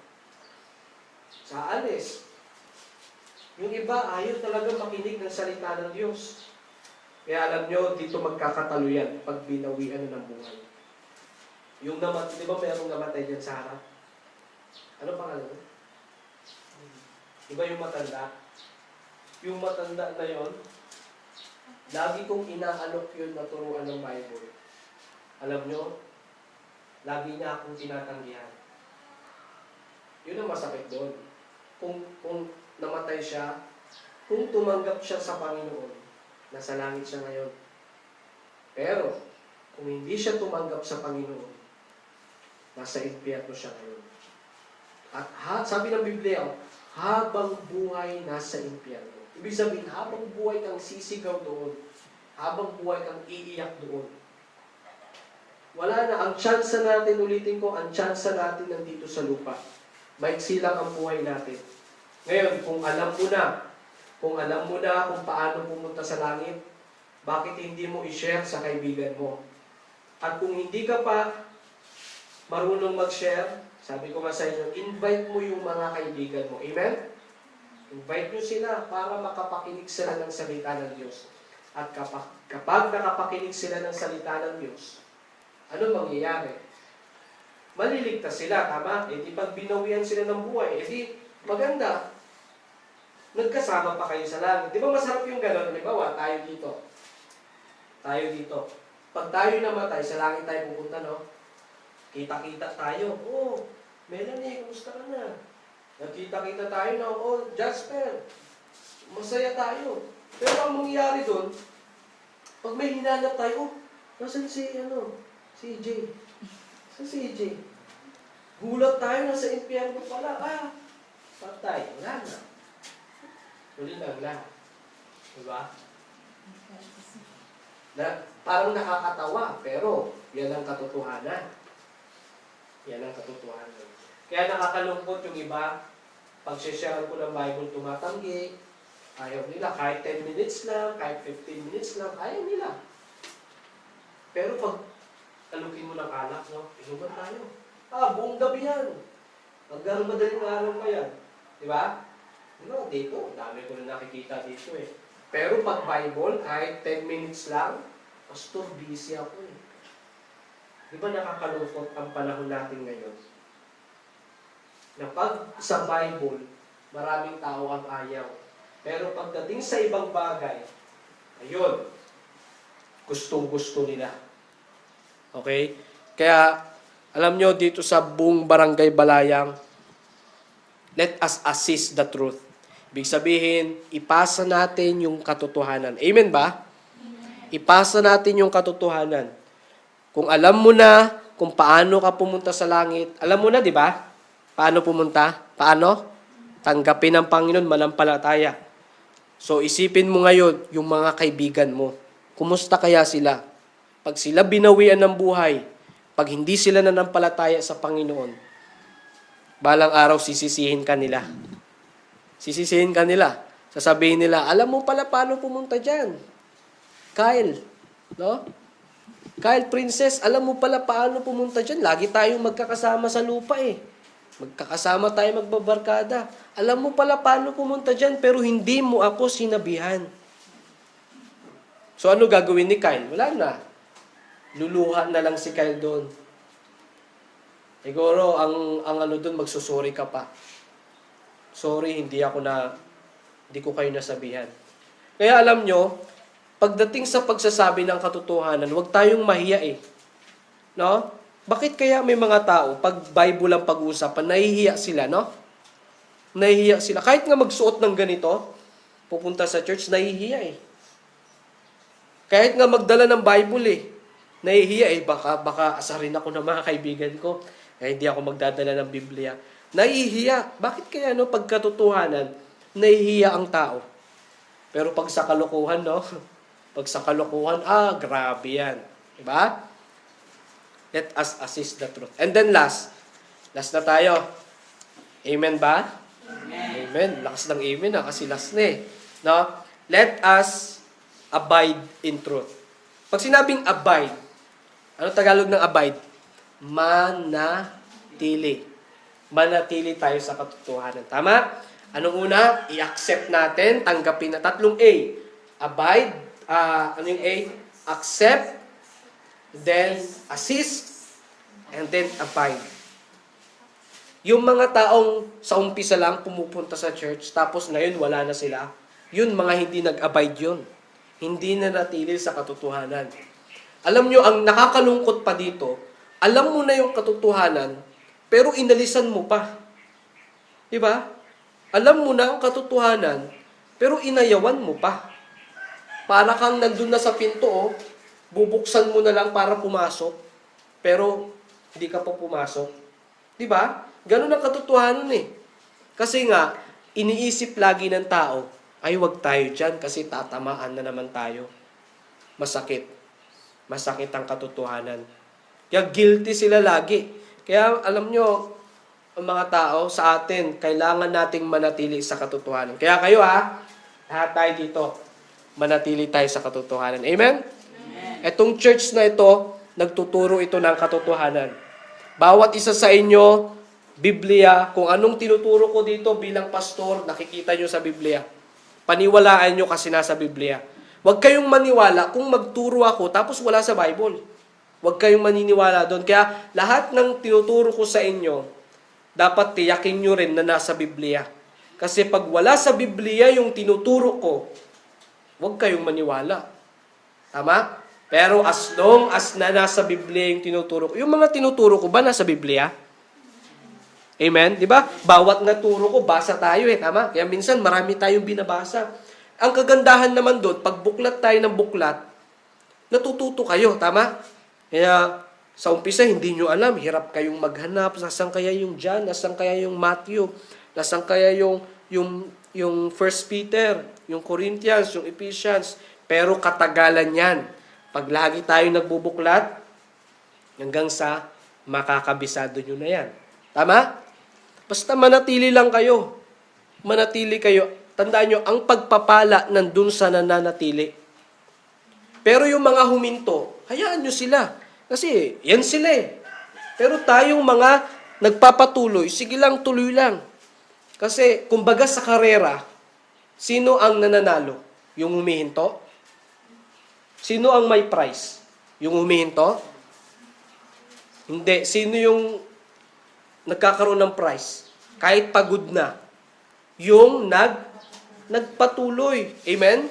S1: Sa alis. Yung iba, ayaw talaga makinig ng salita ng Diyos. Kaya alam nyo, dito magkakatalo yan pag binawian ng buhay. Yung namatay, di ba merong namatay dyan sa harap? Ano pangalan? Iba yung matanda. Yung matanda na yon, lagi kong inaalok yun na turuan ng Bible. Alam nyo, lagi niya akong tinatanggihan. Yun ang masakit doon. Kung namatay siya, kung tumanggap siya sa Panginoon, nasa langit siya ngayon. Pero, kung hindi siya tumanggap sa Panginoon, nasa impyerno siya ngayon. At sabi ng Biblia, habang buhay nasa impyerno. Ibig sabihin, habang buhay kang sisigaw doon, habang buhay kang iiyak doon. Wala na, ang tsansa natin, ulitin ko, ang tsansa natin nandito sa lupa. Maiksi lang ang buhay natin. Ngayon, kung alam mo na kung paano pumunta sa langit, bakit hindi mo i-share sa kaibigan mo? At kung hindi ka pa marunong mag-share, sabi ko nga sa inyo, invite mo yung mga kaibigan mo. Amen? Invite nyo sila para makapakinig sila ng salita ng Diyos. At kapag nakapakinig sila ng salita ng Diyos, ano mangyayari? Maliligtas sila, tama? E di pag binawian sila ng buhay, e di maganda. Nagkasama pa kayo sa langit. Di ba masarap yung gano'n? Halimbawa, tayo dito. Pag tayo namatay, sa langit tayo pupunta, no? Kita-kita tayo. Oh, Melanie, kumusta ka na? Nagkita-kita tayo na, oh, Jasper, masaya tayo. Pero ang mangyayari doon, pag may hinanap tayo, oh, nasan si CJ. Sa CJ. Gulat tayo na sa impyerno pala. Patay. Wala na. Huli na ang lahat. Diba? Parang nakakatawa, pero yan ang katotohanan. Yan ang katotohanan. Kaya nakakalungkot yung iba, pag share ko ng Bible, tumatanggi, ayaw nila, kahit 10 minutes lang, kahit 15 minutes lang, ayaw nila. Pero pag alukin mo ng alak, no, inuman tayo. Buong gabi yan. Hanggang madaling araw pa yan. Di ba? No, dito, dami ko na nakikita dito eh. Pero pag Bible, kahit 10 minutes lang, Pastor, busy ako eh. Di ba nakakalungkot ang panahon natin ngayon? Na pag sa Bible, maraming tao ang ayaw. Pero pagdating sa ibang bagay, ayun, gustong-gusto nila. Okay? Kaya, alam nyo, dito sa buong barangay Balayang, let us assist the truth. Ibig sabihin, ipasa natin yung katotohanan. Amen ba? Ipasa natin yung katotohanan. Kung alam mo na kung paano ka pumunta sa langit, alam mo na, di ba? Paano pumunta? Paano? Tanggapin ng Panginoon, manampalataya. So, isipin mo ngayon yung mga kaibigan mo. Kumusta kaya sila? Pag sila binawian ng buhay, pag hindi sila nanampalataya sa Panginoon, balang araw sisisihin ka nila. Sisisihin ka nila. Sasabihin nila, alam mo pala paano pumunta dyan. Kyle, no? Kyle Princess, alam mo pala paano pumunta dyan. Lagi tayong magkakasama sa lupa eh. Magkakasama tayo magbabarkada. Alam mo pala paano pumunta dyan, pero hindi mo ako sinabihan. So ano gagawin ni Kyle? Wala na. Luluha na lang si Kyle doon. Siguro, ang ano doon, magsusuri ka pa. Sorry, hindi ko kayo nasabihan. Kaya alam nyo, pagdating sa pagsasabi ng katotohanan, huwag tayong mahiya eh. No? Bakit kaya may mga tao, pag Bible ang pag-uusapan, nahihiya sila, no? Nahihiya sila. Kahit nga magsuot ng ganito, pupunta sa church, nahihiya eh. Kahit nga magdala ng Bible eh, nahihiya eh. Baka asarin ako ng mga kaibigan ko. Hindi ako magdadala ng Biblia. Nahihiya. Bakit kaya no, pagkatotohanan, nahihiya ang tao? Pero pag sa kalokohan, no? Pag sa kalokohan, grabe yan. Diba? Let us assist the truth. And then last na tayo. Amen ba? Amen. Lakas ng amen kasi last na eh. No? Let us abide in truth. Pag sinabing abide, ano Tagalog ng abide? Manatili. Manatili tayo sa katotohanan. Tama? Anong una? I-accept natin, tanggapin na. Tatlong A. Abide. Ano yung A? Accept, then assist, and then abide. Yung mga taong sa umpisa lang pumupunta sa church, tapos ngayon wala na sila, yun mga hindi nag-abide yun. Hindi na natili sa katotohanan. Alam nyo, ang nakakalungkot pa dito, alam mo na yung katotohanan, pero inalisan mo pa. Diba? Alam mo na ang katotohanan, pero inayawan mo pa. Para kang nandun na sa pinto, bubuksan mo na lang para pumasok, pero hindi ka pa pumasok. Diba? Ganun ang katotohanan eh. Kasi nga, iniisip lagi ng tao, ay wag tayo dyan kasi tatamaan na naman tayo. Masakit. Masakit ang katotohanan. Kaya guilty sila lagi. Kaya alam nyo, ang mga tao sa atin, kailangan nating manatili sa katotohanan. Kaya kayo lahat tayo dito, manatili tayo sa katotohanan. Amen? Etong church na ito, nagtuturo ito ng katotohanan. Bawat isa sa inyo, Biblia, kung anong tinuturo ko dito bilang pastor, nakikita nyo sa Biblia. Paniwalaan nyo kasi nasa Biblia. Huwag kayong maniwala kung magturo ako tapos wala sa Bible. Huwag kayong maniniwala doon. Kaya lahat ng tinuturo ko sa inyo, dapat tiyakin nyo rin na nasa Biblia. Kasi pag wala sa Biblia yung tinuturo ko, huwag kayong maniwala. Tama? Pero as long as na nasa Biblia yung tinuturo ko, yung mga tinuturo ko ba nasa Biblia? Amen? Di ba? Bawat nga turo ko, basa tayo eh. Tama? Kaya minsan marami tayong binabasa. Ang kagandahan naman doon, pag buklat tayo ng buklat, natututo kayo. Tama? Kaya Sa umpisa, hindi nyo alam. Hirap kayong maghanap. Nasaan kaya yung John? Nasaan kaya yung Matthew? Nasaan kaya yung First Peter? Yung Corinthians? Yung Ephesians? Pero katagalan yan. Pag lagi tayo nagbubuklat, hanggang sa makakabisado nyo na yan. Tama? Basta manatili lang kayo. Manatili kayo. Tandaan nyo, ang pagpapala nandun sa nananatili. Pero yung mga huminto, hayaan nyo sila. Kasi yan sila eh. Pero tayong mga nagpapatuloy, sige lang, tuloy lang. Kasi kumbaga sa karera, sino ang nananalo? Yung humihinto? Sino ang may prize? Yung humihinto? Hindi. Sino yung nagkakaroon ng prize? Kahit pagod na. Yung nagpatuloy. Amen?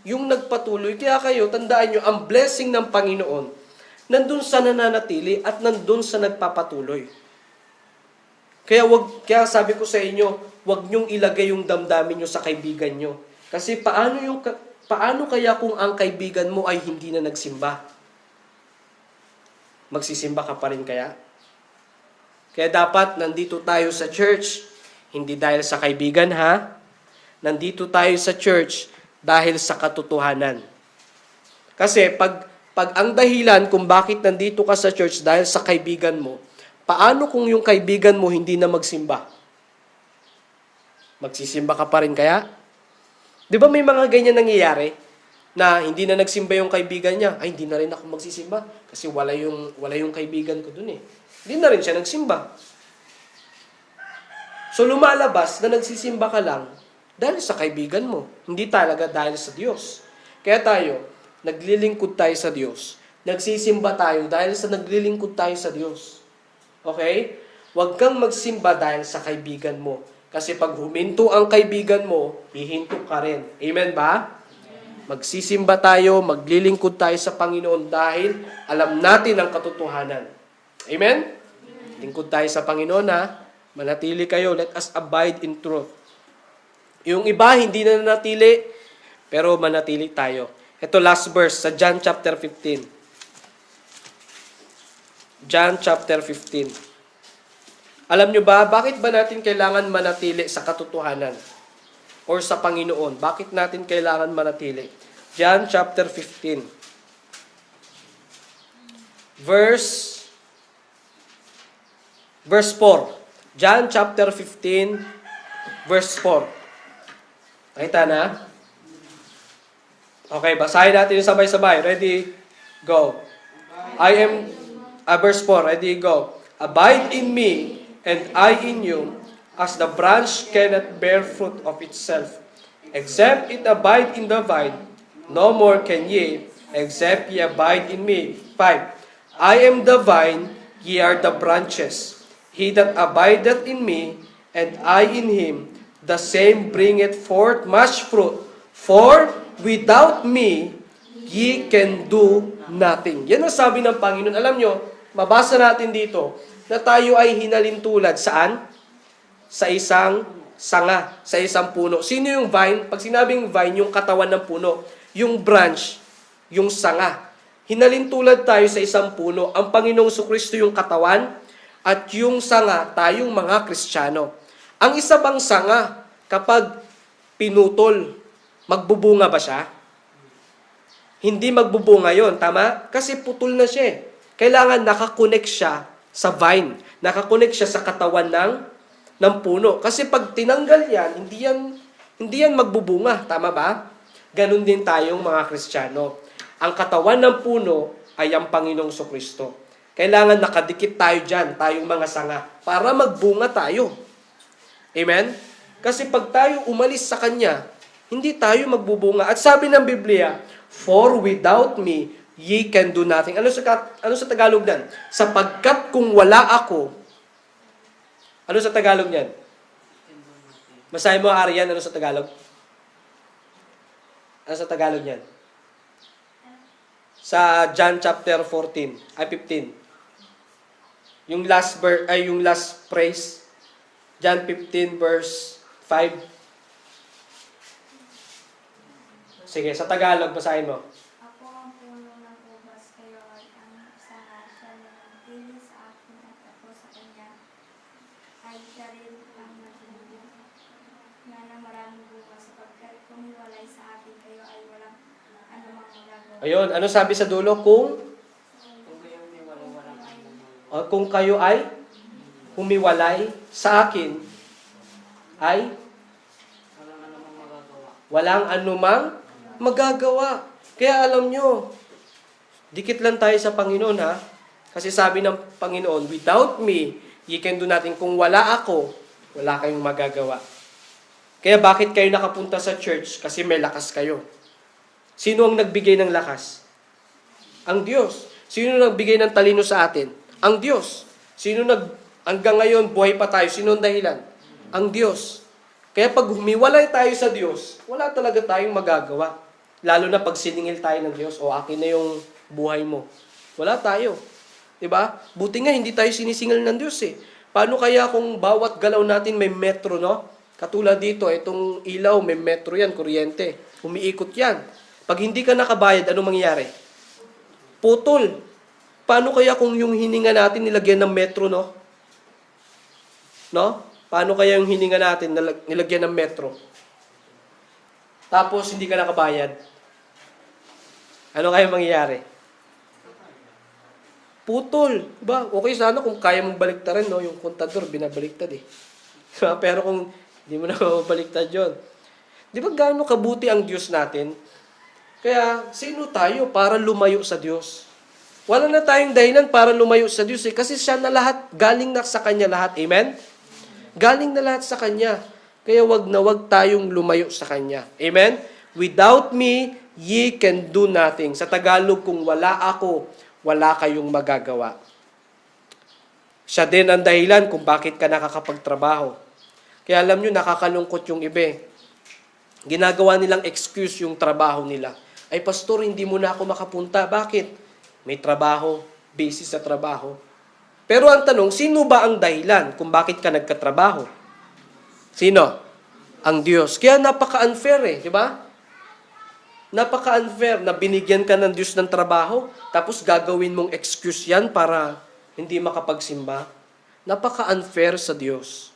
S1: Yung nagpatuloy. Kaya kayo, tandaan nyo, ang blessing ng Panginoon, nandun sa nananatili at nandun sa nagpapatuloy. Kaya sabi ko sa inyo, wag nyong ilagay yung damdamin nyo sa kaibigan nyo. Kasi paano kaya kung ang kaibigan mo ay hindi na nagsimba? Magsisimba ka pa rin kaya? Kaya dapat nandito tayo sa church, hindi dahil sa kaibigan ha. Nandito tayo sa church dahil sa katotohanan. Kasi pag ang dahilan kung bakit nandito ka sa church dahil sa kaibigan mo, paano kung yung kaibigan mo hindi na magsimba? Magsisimba ka pa rin kaya? Di ba may mga ganyan nangyayari na hindi na nagsimba yung kaibigan niya? Ay, hindi na rin ako magsisimba kasi wala yung kaibigan ko dun eh. Hindi na rin siya nagsimba. So lumalabas na nagsisimba ka lang dahil sa kaibigan mo. Hindi talaga dahil sa Diyos. Kaya tayo, naglilingkod tayo sa Diyos. Nagsisimba tayo dahil sa naglilingkod tayo sa Diyos. Okay? Huwag kang magsimba dahil sa kaibigan mo. Kasi pag huminto ang kaibigan mo, hihinto ka rin. Amen ba? Magsisimba tayo, maglilingkod tayo sa Panginoon dahil alam natin ang katotohanan. Amen? Lingkod tayo sa Panginoon ha. Manatili kayo. Let us abide in truth. Yung iba, hindi na nanatili, pero manatili tayo. Ito last verse sa John chapter 15. John chapter 15. Alam nyo ba, bakit ba natin kailangan manatili sa katotohanan? Or sa Panginoon? Bakit natin kailangan manatili? John chapter 15. Verse 4. John chapter 15, verse 4. Nakita na? Okay, basahin natin yung sabay-sabay. Ready? Go. Verse 4. Ready? Go. Abide in me, and I in you, as the branch cannot bear fruit of itself, except it abide in the vine. No more can ye, except ye abide in me. 5. I am the vine, ye are the branches. He that abideth in me, and I in him, the same bringeth forth much fruit. For without me, ye can do nothing. Yan ang sabi ng Panginoon. Alam nyo, mabasa natin dito, na tayo ay hinalintulad. Saan? Sa isang sanga, sa isang puno. Sino yung vine? Pag sinabing vine, yung katawan ng puno. Yung branch, yung sanga. Hinalintulad tayo sa isang puno. Ang Panginoong Jesucristo yung katawan, at yung sanga, tayong mga Kristiyano. Ang isa bang sanga, kapag pinutol, magbubunga ba siya? Hindi magbubunga yon, tama? Kasi putol na siya. Kailangan nakakonect siya sa vine. Nakakonect siya sa katawan ng puno. Kasi pag tinanggal yan, hindi yan magbubunga, tama ba? Ganon din tayong mga Kristiyano. Ang katawan ng puno ay ang Panginoong Jesucristo. Kailangan nakadikit tayo dyan, tayong mga sanga, para magbunga tayo. Amen? Kasi pag tayo umalis sa Kanya, hindi tayo magbubunga. At sabi ng Biblia, for without me, ye can do nothing. Ano sa Tagalog yan? Sapagkat kung wala ako, ano sa Tagalog yan? Basahin mo, Arian, ano sa Tagalog? Ano sa Tagalog yan? Sa John chapter 14, ay 15. Yung last phrase, John 15 verse 5. Sige, sa Tagalog, basahin mo.
S2: Ako ang puno ng ubas, kayo ay ang sanga, siya na ay siya rin ang matindi na maraming bunga sapagkat kumiwalay sa atin kayo ay walang anumang magagawa.
S1: Ayun, ano sabi sa dulo? Kung kung kayo ay humiwalay sa akin, ay walang anumang magagawa. Kaya alam nyo, dikit lang tayo sa Panginoon ha. Kasi sabi ng Panginoon, without me, ye can do nothing. Kung wala ako, wala kayong magagawa. Kaya bakit kayo nakapunta sa church? Kasi may lakas kayo. Sino ang nagbigay ng lakas? Ang Diyos. Sino nagbigay ng talino sa atin? Ang Diyos. Hanggang ngayon, buhay pa tayo. Sino ang dahilan? Ang Diyos. Kaya pag humiwalay tayo sa Diyos, wala talaga tayong magagawa. Lalo na pag siningil tayo ng Diyos, o akin na yung buhay mo. Wala tayo. Diba? Buti nga, hindi tayo sinisingil ng Diyos eh. Paano kaya kung bawat galaw natin may metro, no? Katulad dito, itong ilaw, may metro yan, kuryente. Umiikot yan. Pag hindi ka nakabayad, ano mangyayari? Putol. Paano kaya kung yung hininga natin nilagyan ng metro, no? No? Paano kaya yung hininga natin nilagyan ng metro? Tapos hindi ka nakabayad. Ano kaya mangyayari? Putol. Diba? Okay sana kung kaya mong baliktarin, no? Yung kontador, binabaliktad eh. Pero kung hindi mo na mabaliktad yun. Di ba gaano kabuti ang Diyos natin? Kaya, sino tayo para lumayo sa Diyos? Wala na tayong dahilan para lumayo sa Diyos eh. Kasi siya na lahat, galing na sa Kanya lahat. Amen? Galing na lahat sa Kanya. Kaya wag na wag tayong lumayo sa Kanya. Amen? Without me, ye can do nothing. Sa Tagalog, kung wala ako, wala kayong magagawa. Siya din ang dahilan kung bakit ka nakakapagtrabaho. Kaya alam nyo, nakakalungkot yung iba. Ginagawa nilang excuse yung trabaho nila. Ay, pastor, hindi mo na ako makapunta. Bakit? May trabaho, busy sa trabaho. Pero ang tanong, sino ba ang dahilan kung bakit ka nagkatrabaho? Sino? Ang Diyos. Kaya napaka-unfair eh, di ba? Napaka-unfair na binigyan ka ng Diyos ng trabaho, tapos gagawin mong excuse yan para hindi makapagsimba. Napaka-unfair sa Diyos.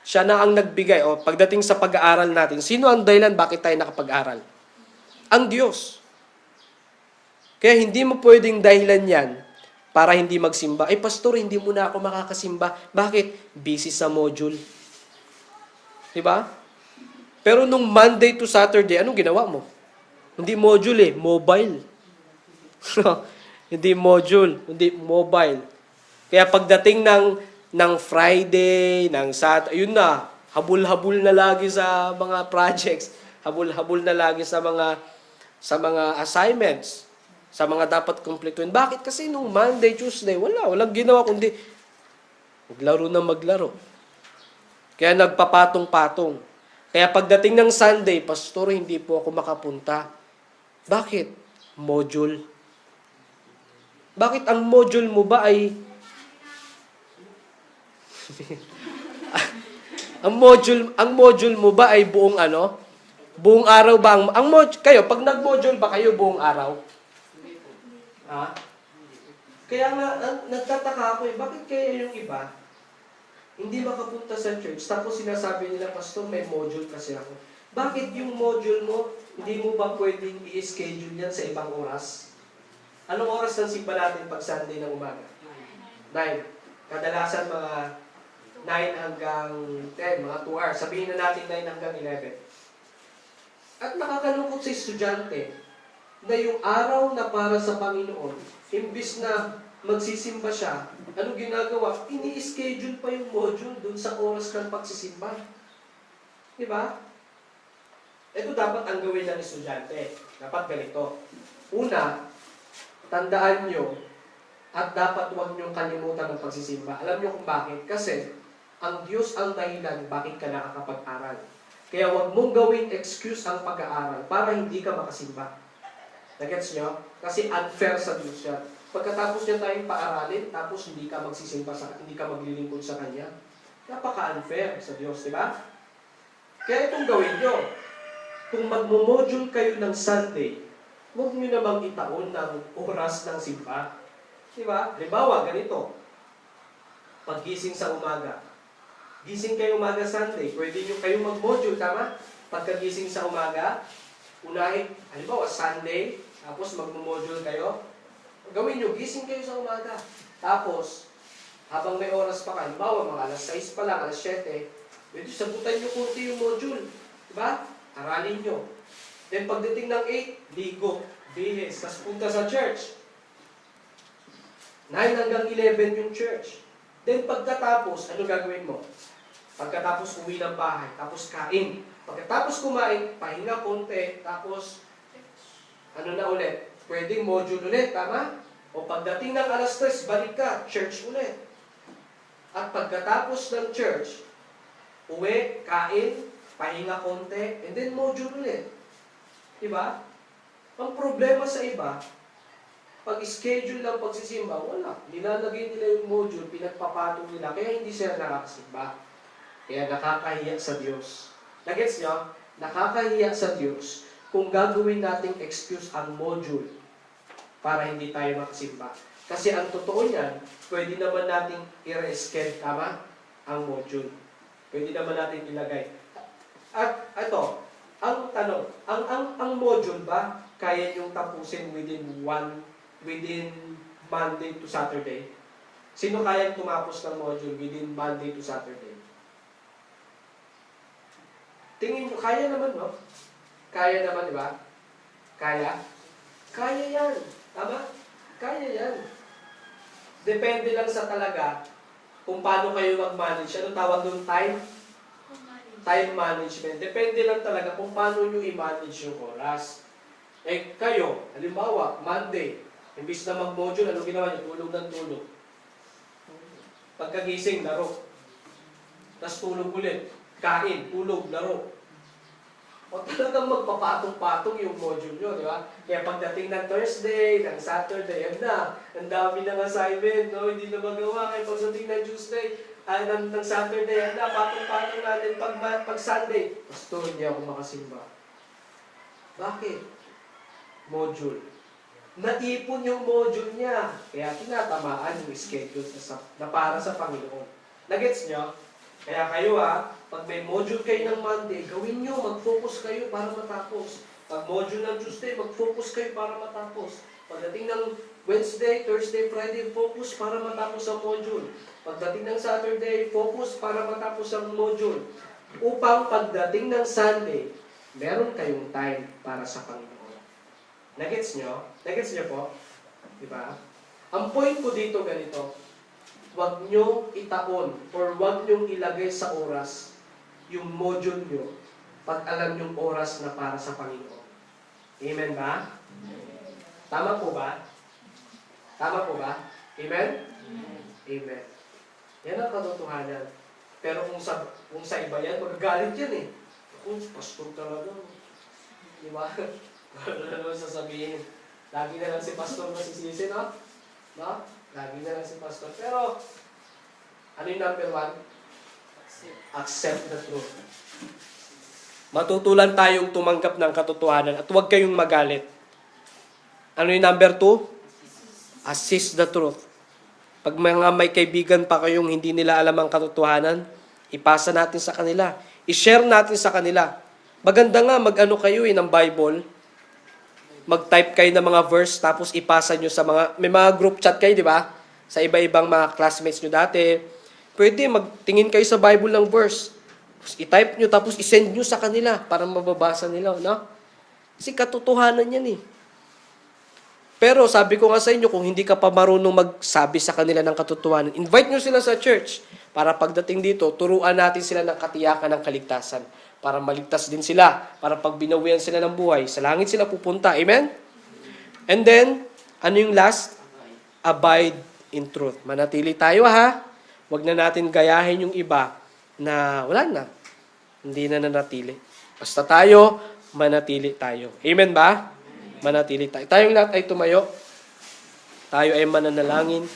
S1: Siya na ang nagbigay. O, pagdating sa pag-aaral natin, sino ang dahilan bakit tayo nakapag-aral? Ang Diyos. Kaya hindi mo pwedeng dahilan yan para hindi magsimba. Ay, pastor, hindi mo na ako makakasimba. Bakit? Busy sa module. Diba? Pero nung Monday to Saturday, anong ginawa mo? Hindi module eh, mobile. Hindi module, hindi mobile. Kaya pagdating ng Friday, ng Saturday, yun na, habol-habol na lagi sa mga projects, habol-habol na lagi sa mga assignments, sa mga dapat kumpletuhin. Bakit? Kasi nung Monday, Tuesday, walang ginawa kundi maglaro na maglaro. Kaya nagpapatong-patong. Kaya pagdating ng Sunday, pastor, hindi po ako makapunta. Bakit? Module. Bakit ang module mo ba ay ang module mo ba ay buong ano? Buong araw ba kayo pag nag-module ba kayo buong araw? Ha? Kaya nga nagtataka ako bakit kaya yung iba hindi makapunta sa church tapos sinasabi nila, pastor, may module kasi ako. Bakit yung module mo hindi mo ba pwedeng i-schedule yan sa ibang oras? Anong oras ng simba natin pag Sunday ng umaga? 9. Kadalasan mga 9 hanggang 10, mga 2 hours. Sabihin na natin 9 hanggang 11. At nakakalungkot sa estudyante na yung araw na para sa Panginoon, imbis na magsisimba siya, ano ginagawa? Ini-schedule pa yung module dun sa oras ng pagsisimba. Diba? Ito dapat ang gawin ng estudyante. Dapat ganito. Una, tandaan nyo, at dapat huwag nyo kalimutan ng pagsisimba. Alam nyo kung bakit? Kasi, ang Diyos ang dahilan bakit ka nakakapag-aral. Kaya huwag mong gawing excuse ang pag-aaral para hindi ka makasimba. Nagets nyo? Kasi unfair sa Diyos yan. Pagkatapos niya tayong paaralin, tapos hindi ka magsisimba, hindi ka maglilingkod sa Kanya. Napaka-unfair sa Diyos, di ba? Kaya itong gawin nyo. Kung magmo-module kayo ng Sunday, huwag nyo namang itaon ng oras ng simba. Diba? Halimbawa, ganito. Paggising sa umaga, gising kayo umaga Sunday, pwede nyo kayong mag-module, tama? Pagkagising sa umaga, unahin, halimbawa Sunday, tapos mag-module kayo, gawin nyo, gising kayo sa umaga. Tapos, habang may oras pa ka, halimbawa mga alas 6 pa lang, alas 7, pwede sabutan nyo kunti yung module. Diba? Aralin nyo. Then pagdating ng 8, ligo, bihis, tapos punta sa church. 9 hanggang 11 yung church. Then pagkatapos, ano gagawin mo? Pagkatapos uwi ng bahay, tapos kain. Pagkatapos kumain, pahinga konti, tapos ano na ulit? Pwedeng module ulit, tama? O pagdating ng alas 3, balik ka, church ulit. At pagkatapos ng church, uwi, kain, pahinga konti, and then module ulit. Diba? Ang problema sa iba, pag schedule ng pagsisimba, wala. Nilalagay nila yung module, pinagpapatong nila, kaya hindi sila nakakasimba. Kaya nakakahiya sa Diyos. Nagets nyo? Nakakahiya sa Diyos kung gagawin nating excuse ang module para hindi tayo makasimba. Kasi ang totoo niyan, pwede naman nating i-reschedule, tama? Ang module. Pwede naman natin ilagay. At ito, ang tanong, ang module ba kaya niyong tapusin within Monday to Saturday? Sino kaya tumapos ng module within Monday to Saturday? Tingin nyo, kaya naman, no? Kaya naman, di ba? Kaya? Kaya yan. Tama? Kaya yan. Depende lang sa talaga kung paano kayo mag-manage. Ano tawag doon? Time management. Depende lang talaga kung paano nyo i-manage yung oras. Eh, kayo, halimbawa, Monday, imbis na mag-module, ano ginawa nyo? Tulog ng tulog. Pagkagising, laro. Tapos tulog ulit. Kain, tulog, laro. O talagang magpapatong-patong yung module nyo, di ba? Kaya pagdating ng Thursday, ng Saturday, yan na. Ang dami ng assignment, no? Hindi na magawa. Kaya pagdating ng Tuesday, ng Saturday, yan na. Patong-patong natin pag Sunday. Pastor, hindi ako makasimba. Bakit? Module. Naipon yung module niya. Kaya tinatamaan yung schedule na para sa Panginoon. Nagets nyo? Kaya kayo pag may module kayo ng Monday, gawin nyo, mag-focus kayo para matapos. Pag module ng Tuesday, mag-focus kayo para matapos. Pagdating ng Wednesday, Thursday, Friday, focus para matapos ang module. Pagdating ng Saturday, focus para matapos ang module. Upang pagdating ng Sunday, meron kayong time para sa Panginoon. Nagets nyo? Nagets nyo po? Diba? Ang point ko dito ganito, huwag nyo itaon or huwag nyo ilagay sa oras yung module nyo pag alam yung oras na para sa Panginoon. Amen ba? Tama po ba? Tama po ba? Amen? Amen. Yan ang katotohanan. Pero kung sa iba yan, magagalit yan eh. Kung pastor talaga. Di ba? Ano naman sasabihin? Lagi na lang si pastor masisisi, no? No? Lagi na lang si pastor. Pero, ano yung number 1? Accept the truth. Matutulan tayong tumanggap ng katotohanan at huwag kayong magalit. Ano yung number 2? Assist the truth. Pag may kaibigan pa kayong hindi nila alam ang katotohanan, ipasa natin sa kanila. I-share natin sa kanila. Maganda nga, mag-ano kayo ng Bible, mag-type kayo ng mga verse, tapos ipasa nyo sa may mga group chat kayo, di ba? Sa iba-ibang mga classmates nyo dati. Pwede, magtingin kayo sa Bible ng verse. I-type nyo, tapos isend nyo sa kanila para mababasa nila, no? Kasi katotohanan yan eh. Pero sabi ko nga sa inyo, kung hindi ka pa marunong magsabi sa kanila ng katotohanan, invite nyo sila sa church para pagdating dito, turuan natin sila ng katiyakan ng kaligtasan. Para maligtas din sila. Para pag binawian sila ng buhay, sa langit sila pupunta. Amen? And then, ano yung last? Abide in truth. Manatili tayo Huwag na natin gayahin yung iba na wala na. Hindi na nanatili. Basta tayo, manatili tayo. Amen ba? Manatili tayo. Tayong lahat ay tumayo. Tayo ay mananalangin.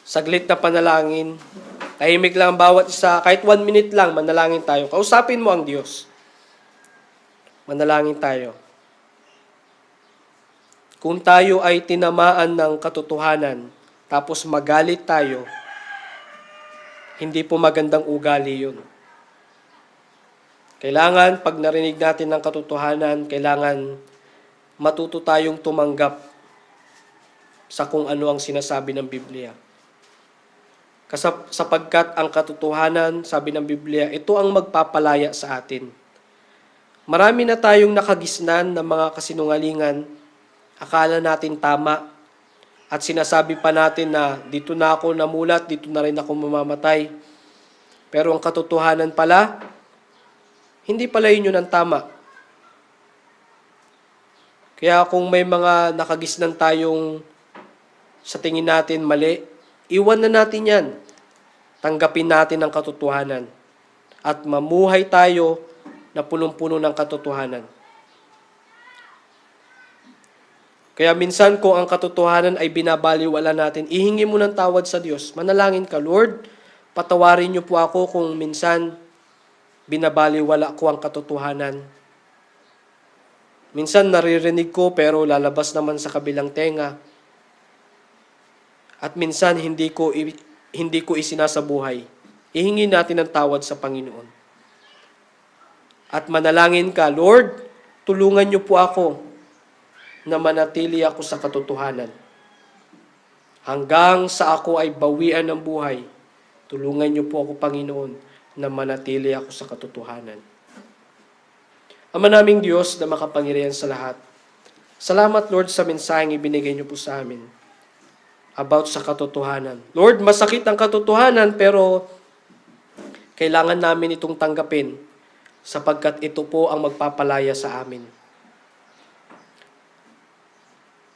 S1: Saglit na panalangin. Tahimik lang ang bawat isa. Kahit 1 minute lang, manalangin tayo. Kausapin mo ang Diyos. Manalangin tayo. Kung tayo ay tinamaan ng katotohanan, tapos magalit tayo, Hindi po magandang ugali yun. Kailangan, pag narinig natin ng katotohanan, kailangan matuto tayong tumanggap sa kung ano ang sinasabi ng Biblia. Sapagkat ang katotohanan, sabi ng Biblia, ito ang magpapalaya sa atin. Marami na tayong nakagisnan ng mga kasinungalingan, akala natin tama, at sinasabi pa natin na dito na ako namulat, dito na rin ako mamamatay. Pero ang katotohanan pala, hindi pala yun ang tama. Kaya kung may mga nakagisnan tayong sa tingin natin mali, iwan na natin yan. Tanggapin natin ang katotohanan. At mamuhay tayo na punong-puno ng katotohanan. Kaya minsan kung ang katotohanan ay binabaliwala natin, ihingi mo ng tawad sa Diyos. Manalangin ka, Lord, patawarin niyo po ako kung minsan binabaliwala ko ang katotohanan. Minsan naririnig ko pero lalabas naman sa kabilang tenga. At minsan hindi ko isinasabuhay. Ihingi natin ng tawad sa Panginoon. At manalangin ka, Lord, tulungan niyo po ako na manatili ako sa katotohanan. Hanggang sa ako ay bawian ng buhay, tulungan niyo po ako, Panginoon, na manatili ako sa katotohanan. Ama naming Diyos na makapangyarihan sa lahat, salamat, Lord, sa mensaheng ibinigay niyo po sa amin about sa katotohanan. Lord, masakit ang katotohanan, pero kailangan namin itong tanggapin sapagkat ito po ang magpapalaya sa amin.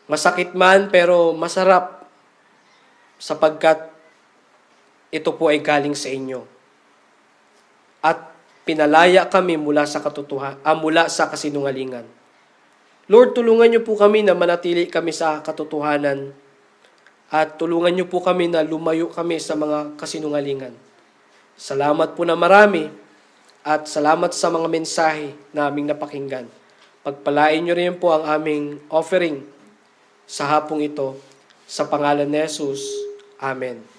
S1: Masakit man, pero masarap sapagkat ito po ay galing sa inyo. At pinalaya kami mula sa mula sa kasinungalingan. Lord, tulungan niyo po kami na manatili kami sa katotohanan at tulungan niyo po kami na lumayo kami sa mga kasinungalingan. Salamat po na marami at salamat sa mga mensahe na aming napakinggan. Pagpalain niyo rin po ang aming offering sa hapong ito. Sa pangalan ni Jesus. Amen.